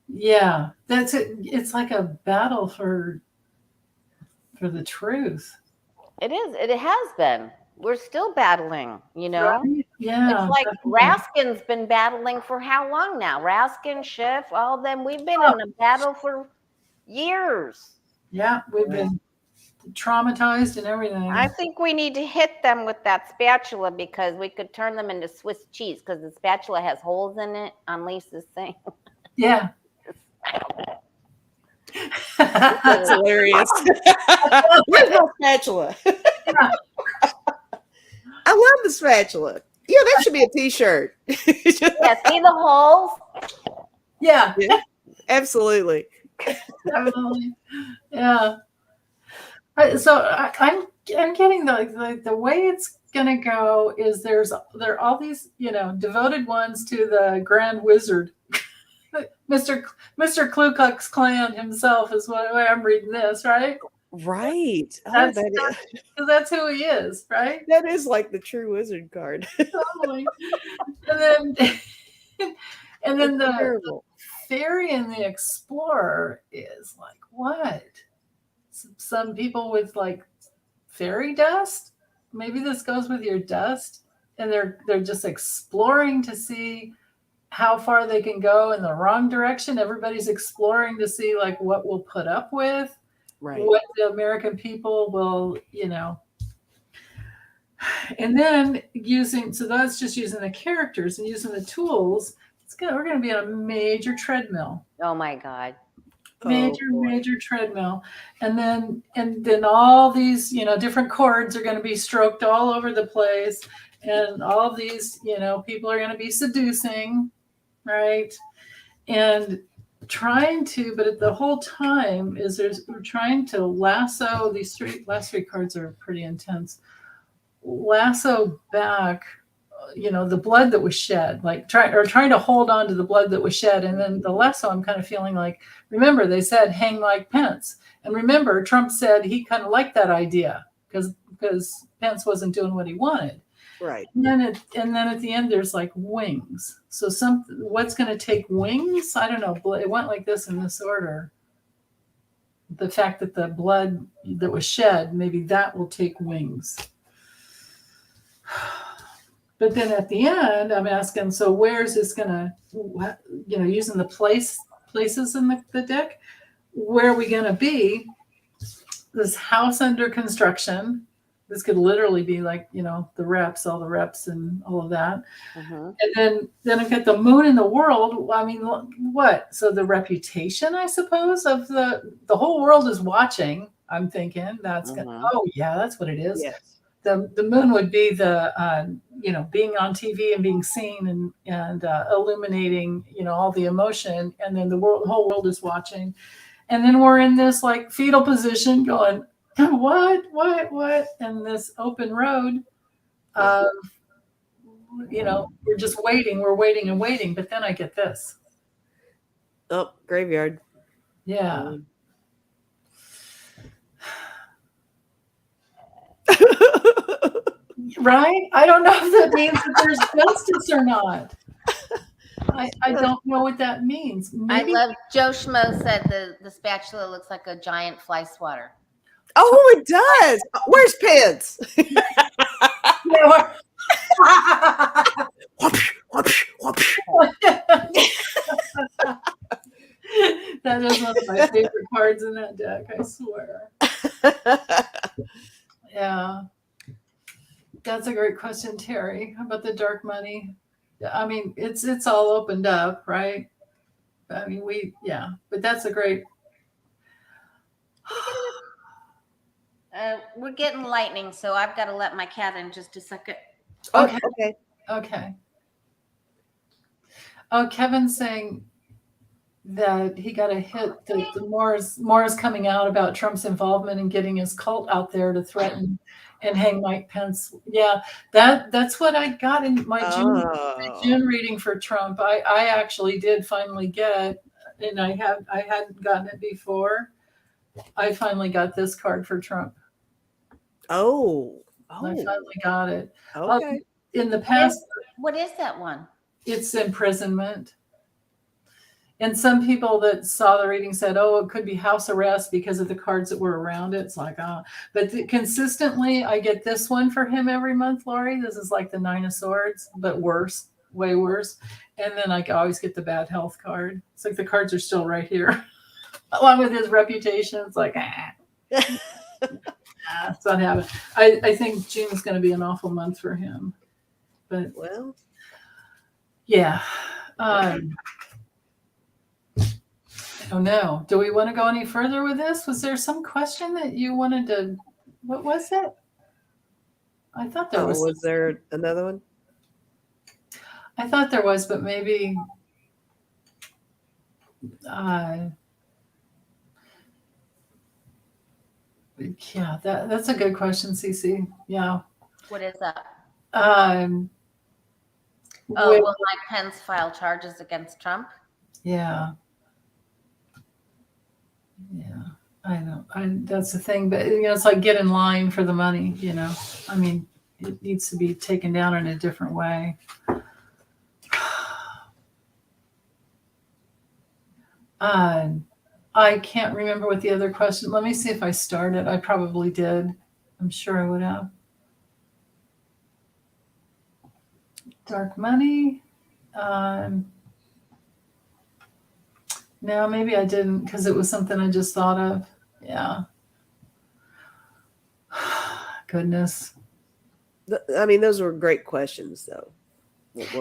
Yeah. That's it. It's like a battle for the truth. It is. It has been. We're still battling, Right? Yeah. It's like Raskin's been battling for how long now? Raskin, Schiff, all of them. We've been in a battle for years. Yeah, we've been traumatized and everything. I think we need to hit them with that spatula because we could turn them into Swiss cheese because the spatula has holes in it on Lisa's thing. Yeah. That's hilarious. Where's my spatula? Yeah. I love the spatula. Yeah, that should be a t-shirt. Yeah, see the holes? Yeah. Absolutely. Definitely. Yeah. So I'm getting the way it's gonna go is there are all these devoted ones to the Grand Wizard, Mr. Ku Klux Klan himself is what way I'm reading this, right? Right. Because that's who he is, right? That is like the true wizard card. Totally. And then the fairy and the explorer is like what? Some people with like fairy dust. Maybe this goes with your dust, and they're just exploring to see how far they can go in the wrong direction. Everybody's exploring to see like what we'll put up with. Right. What the American people will, and then that's just using the characters and using the tools. We're going to be on a major treadmill. Oh my God. Major treadmill. And then all these, different chords are going to be stroked all over the place. And all of these, people are going to be seducing, right? And but the whole time we're trying to lasso these last three cards are pretty intense. Lasso back, the blood that was shed, like trying to hold on to the blood that was shed. And then the lasso, I'm kind of feeling like, remember they said hang like Pence. And remember Trump said he kind of liked that idea because Pence wasn't doing what he wanted. Right. And then at the end, there's like wings. So what's going to take wings? I don't know. It went like this in this order. The fact that the blood that was shed, maybe that will take wings. But then at the end, I'm asking, so where's this going to, using the places in the deck, where are we going to be? This house under construction. This could literally be like, the reps, all the reps and all of that. Mhm. And then I've got the moon in the world. I mean, what? So the reputation, I suppose, of the whole world is watching. I'm thinking that's Mhm. oh yeah, that's what it is. Yes. The moon would be the being on TV and being seen and illuminating all the emotion, and then the whole world is watching, and then we're in this like fetal position going what and this open road of we're just waiting, we're waiting and waiting, but then I get this. Oh, graveyard. Yeah. Right? I don't know if that means that there's justice or not. I don't know what that means. Maybe. I love Joe Schmo said the spatula looks like a giant fly swatter. Oh, it does. Where's Pence? That is one of my favorite cards in that deck, I swear. Yeah. That's a great question, Terry. How about the dark money? I mean, it's all opened up, right? I mean, but that's a great. We're getting lightning, so I've got to let my cat in just a second. Okay. Okay. Okay. Oh, Kevin's saying that he got a hit. The more is coming out about Trump's involvement in getting his cult out there to threaten and hang Mike Pence. Yeah, that's what I got in my June reading for Trump. I actually did finally get, and I hadn't gotten it before. I finally got this card for Trump. Oh. I finally got it. Okay. In the past, what is that one? It's imprisonment. And some people that saw the reading said, oh, it could be house arrest because of the cards that were around it. It's like, but consistently I get this one for him every month, Lori. This is like the 9 of Swords, but worse, way worse. And then I always get the bad health card. It's like the cards are still right here. Along with his reputation. It's like, it's not happening. I think June's going to be an awful month for him. But, well, yeah. I don't know. Do we want to go any further with this? Was there some question that you wanted to? What was it? I thought there was. Was there another one? I thought there was, but maybe. Yeah, that's a good question, Cece. Yeah. What is that? Will Mike Pence file charges against Trump? Yeah. Yeah, I know. That's the thing, but it's like get in line for the money. I mean, it needs to be taken down in a different way. I can't remember what the other question. Let me see if I started. I probably did. I'm sure I would have. Dark money. No, maybe I didn't because it was something I just thought of. Yeah. Goodness. I mean, those were great questions, though.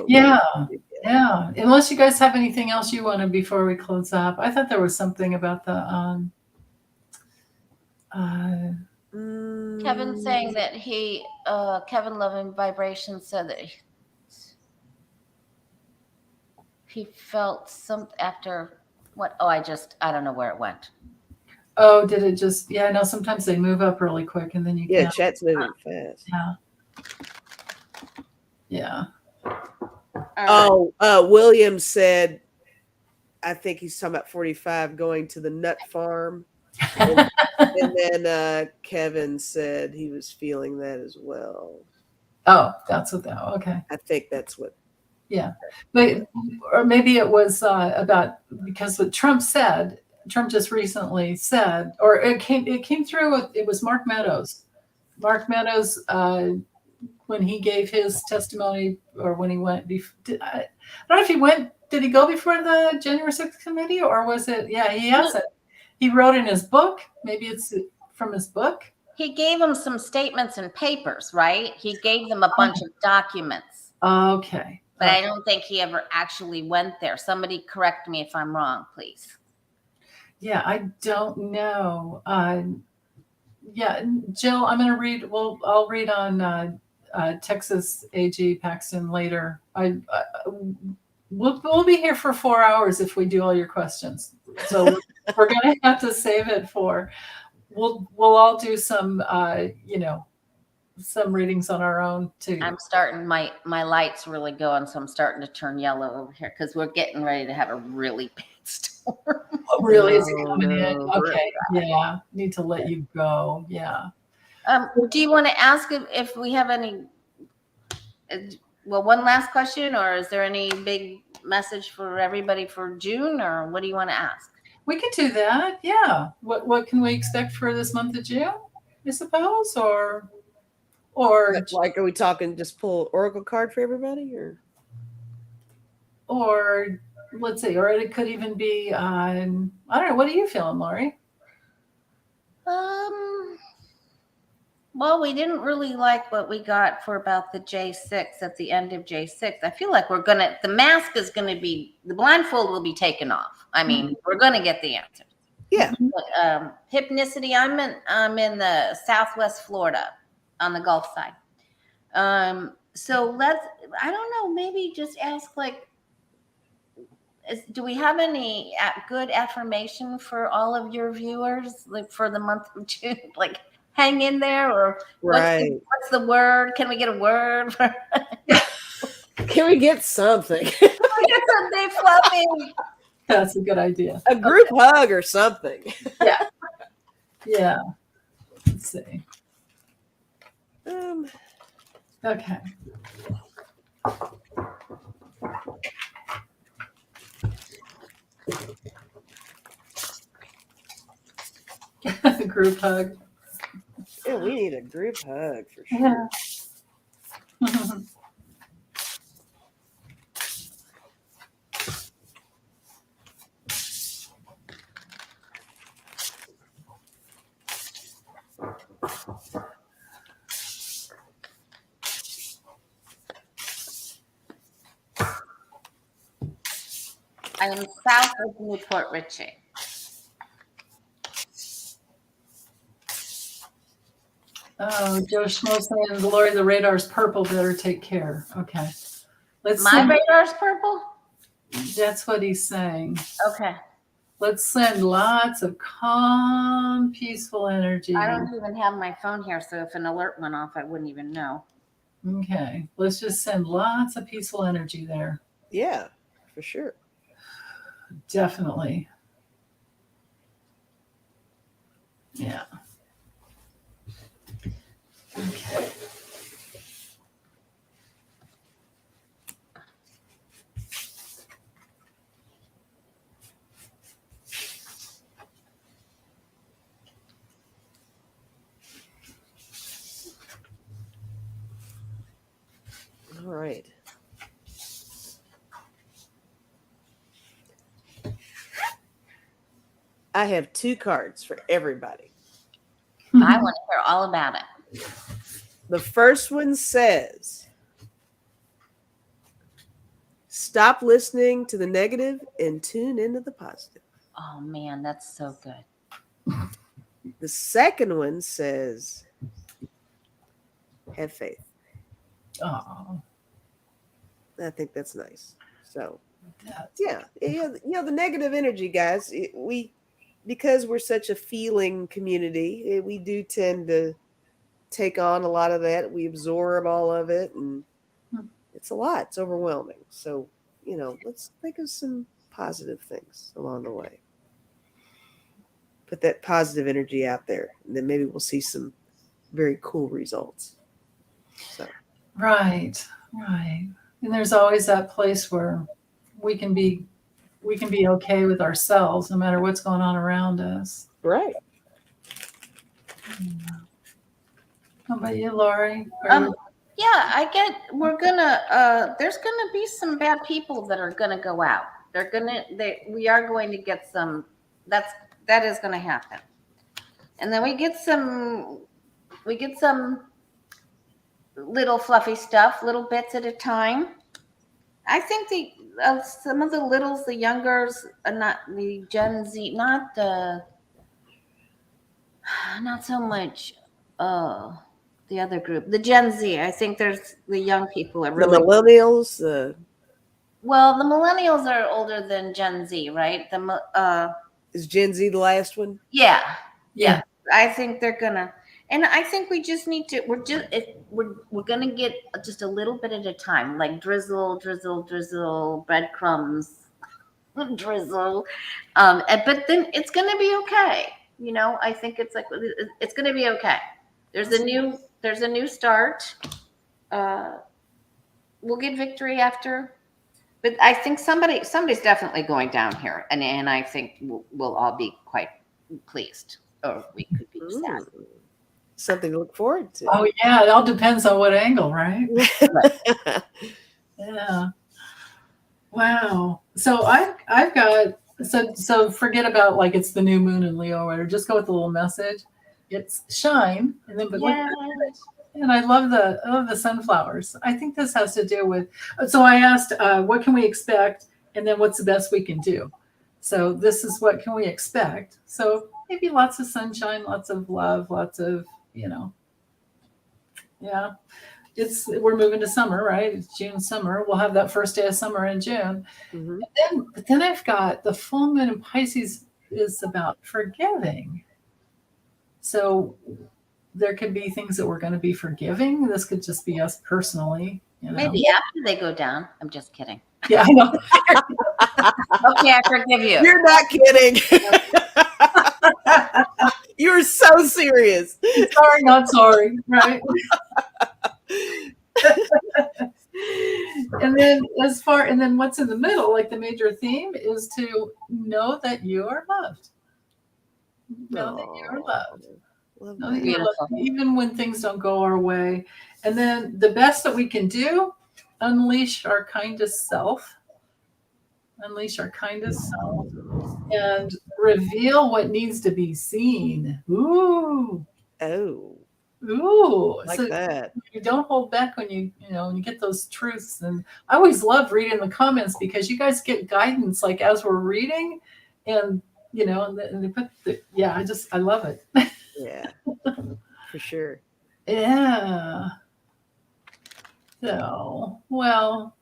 Yeah. Unless you guys have anything else you wanted before we close up. I thought there was something about the Kevin saying that Kevin Loving Vibration said that he felt something after what? Oh, I don't know where it went. Oh, did it just? Yeah, I know sometimes they move up really quick and then you can't. Chat's moving fast. Yeah. Oh, William said, I think he's talking about 45 going to the nut farm. And then Kevin said he was feeling that as well. Oh, that's what that. Okay. I think that's what. Yeah, but or maybe it was about because what Trump said. Trump just recently said, or it came through. It was Mark Meadows. Mark Meadows, when he gave his testimony, or when he went. I don't know if he went. Did he go before the January 6th committee, or was it? Yeah, he hasn't. He wrote in his book. Maybe it's from his book. He gave them some statements and papers, right? He gave them a bunch of documents. Okay. But I don't think he ever actually went there. Somebody correct me if I'm wrong, please. Yeah, I don't know. Yeah, Jill, I'm going to read. Well, I'll read on Texas AG Paxton later. We'll be here for 4 hours if we do all your questions. So we're going to have to save it for. We'll all do some some readings on our own too. I'm starting my lights really going, so I'm starting to turn yellow over here because we're getting ready to have a really bad storm. Oh, really? Is it Oh, coming in? no. Okay. Yeah. Need to let you go. Yeah. Do you want to ask if we have any? Well, one last question, or is there any big message for everybody for June, or what do you want to ask? We could do that. Yeah. What can we expect for this month of June? I suppose, or Like, are we talking just pull oracle card for everybody, or let's see, or it could even be I don't know. What are you feeling, Lori? Well, we didn't really like what we got for about the J6 at the end of J6. I feel like the mask is gonna be, the blindfold will be taken off. I mean, we're gonna get the answer. Yeah. But, hypnicity, I'm in the Southwest Florida on the Gulf side. So I don't know, maybe just ask like, do we have any good affirmation for all of your viewers, like for the month of June? Like, hang in there, or right? What's the word? Can we get a word? Can we get something? Can we get something fluffy? That's a good idea. A group hug or something. Yeah. Yeah. Let's see. Okay. Group hug. Yeah, we need a group hug for sure. Yeah. I am south of Newport Richey. Oh, Joe Schmo saying, Lori, the radar's purple. Better take care. Okay. My radar's purple? That's what he's saying. Okay. Let's send lots of calm, peaceful energy. I don't even have my phone here, so if an alert went off, I wouldn't even know. Okay. Let's just send lots of peaceful energy there. Yeah, for sure. Definitely. Yeah. Okay. All right. I have 2 cards for everybody. I want to hear all about it. The first one says, stop listening to the negative and tune into the positive. Oh, man, that's so good. The second one says, have faith. Oh, I think that's nice. So, yeah, the negative energy, guys, because we're such a feeling community, we do tend to take on a lot of that. We absorb all of it, and it's a lot. It's overwhelming. So, let's think of some positive things along the way. Put that positive energy out there, and then maybe we'll see some very cool results. So, right. And there's always that place where we can be okay with ourselves no matter what's going on around us. right. How about you, Lori? Yeah, there's gonna be some bad people that are gonna go out. We are going to get some, that is gonna happen. And then we get some We get some little fluffy stuff, little bits at a time. I think some of the littles, the youngers, not the Gen Z, not so much the other group, the Gen Z. I think there's the young people are The really millennials, well. The millennials are older than Gen Z, right? is Gen Z the last one? Yeah. Yeah. I think they're gonna, and I think we just need to. We're gonna get just a little bit at a time, like drizzle, drizzle, drizzle, breadcrumbs, drizzle. But then it's gonna be okay. I think it's gonna be okay. There's a new start. We'll get victory after. But I think somebody's definitely going down here, and I think we'll all be quite pleased, or we could be sad. Something to look forward to. Oh yeah, it all depends on what angle, right? Yeah. Wow. So I've got so forget about like it's the new moon in Leo or whatever. Just go with the little message. It's shine, and then and I love the sunflowers. I think this has to do with. So I asked, what can we expect, and then what's the best we can do. So this is what can we expect. So maybe lots of sunshine, lots of love, lots of yeah. We're moving to summer, right? It's June summer. We'll have that first day of summer in June. Mm-hmm. But then I've got the full moon in Pisces is about forgiving. So there could be things that we're going to be forgiving. This could just be us personally. Maybe after they go down. I'm just kidding. Yeah, I know. Okay, I forgive you. You're not kidding. You're so serious. Sorry, not sorry, right? and then what's in the middle, like the major theme, is to know that you are loved. Know that you are loved. Know that you're loved, even when things don't go our way. And then the best that we can do, unleash our kindest self. Unleash our kindest self and reveal what needs to be seen. Ooh. Oh. Ooh. Like so that. You don't hold back when you get those truths. And I always love reading the comments because you guys get guidance like as we're reading and and they put I love it. Yeah. For sure. Yeah. So, well,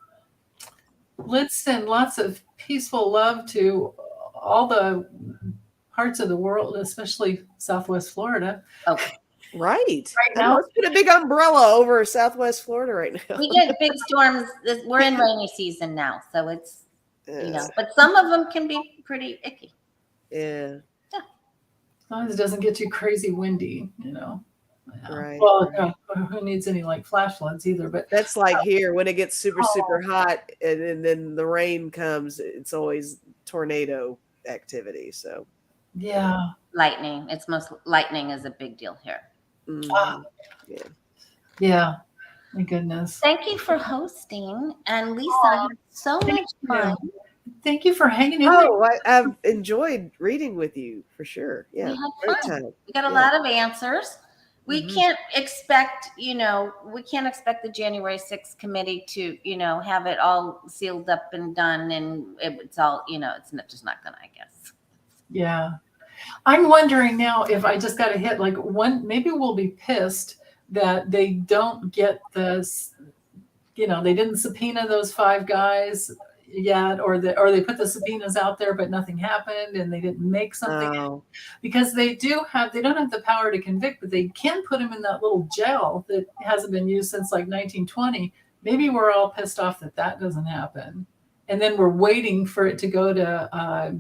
let's send lots of peaceful love to all the parts of the world, especially Southwest Florida. Okay. Right now, let's put a big umbrella over Southwest Florida right now. We get big storms. We're in rainy season now, so it's but some of them can be pretty icky. Yeah. As long as it doesn't get too crazy windy, Yeah. Right. Well, who needs any like flash floods either? But that's like here when it gets super hot and then the rain comes. It's always tornado activity. So lightning. Lightning is a big deal here. Yeah. My goodness. Thank you for hosting, and Lisa, I had so much fun. Thank you for hanging in there. I've enjoyed reading with you for sure. Yeah, we had fun. Time. We got a lot of answers. We can't expect, the January 6th committee to, have it all sealed up and done, and it's all, it's just not gonna, I guess. Yeah. I'm wondering now if I just got to hit like one, maybe we'll be pissed that they don't get this, they didn't subpoena those 5 guys yet, or they put the subpoenas out there, but nothing happened and they didn't make something because they don't have the power to convict, but they can put them in that little jail that hasn't been used since like 1920. Maybe we're all pissed off that doesn't happen. And then we're waiting for it to go to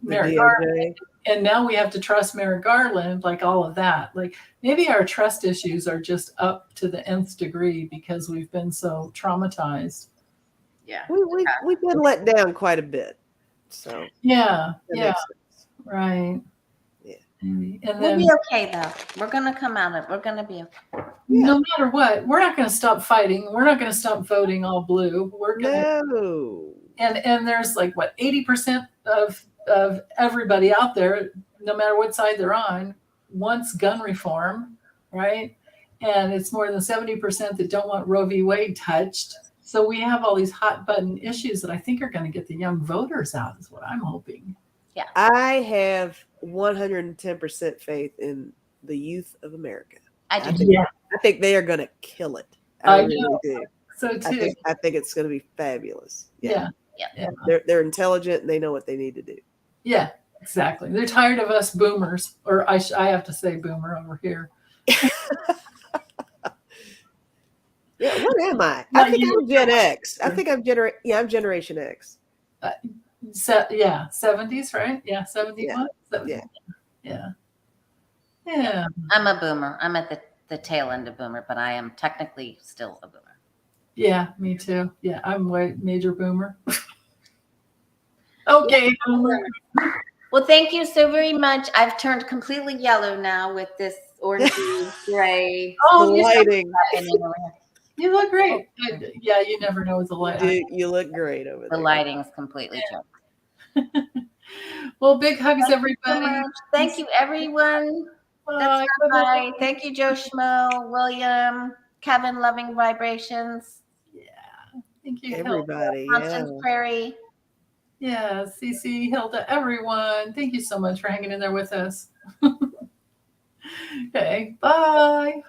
Merrick Garland. And now we have to trust Merrick Garland, like all of that. Like maybe our trust issues are just up to the nth degree because we've been so traumatized. Yeah. We've been let down quite a bit. So yeah. Right. Yeah. And then, we'll be okay though. We're gonna come out of it. We're gonna be okay. No matter what, we're not gonna stop fighting. We're not gonna stop voting all blue. We're gonna and there's like what 80% of everybody out there, no matter what side they're on, wants gun reform, right? And it's more than 70% that don't want Roe v. Wade touched. So we have all these hot button issues that I think are going to get the young voters out, is what I'm hoping. Yeah. I have 110% faith in the youth of America. I do. I think they are going to kill it. I really know. do. So too. I think it's going to be fabulous. Yeah. They're intelligent and they know what they need to do. Yeah, exactly. They're tired of us boomers, or I have to say boomer over here. Yeah, what am I? No, I think you- I'm Gen X. I think I'm I'm Generation X. So, yeah, 70s, right? Yeah, 71. Yeah. I'm a boomer. I'm at the tail end of boomer, but I am technically still a boomer. Yeah, me too. Yeah, I'm major boomer. Okay, boomer. Well, thank you so very much. I've turned completely yellow now with this orangey gray. Oh, The you, lighting. you look great. Yeah, you never know with the light. You look great over The there. lighting's completely changed. Well, big hugs, Thank you so everybody. much. Thank you, everyone. Bye. Bye. Thank you, Joe Schmo, William, Kevin, Loving Vibrations, Yeah. Thank you, Everybody. Constance Prairie. Yeah, Cece, Hilda, everyone. Thank you so much for hanging in there with us. Okay, bye.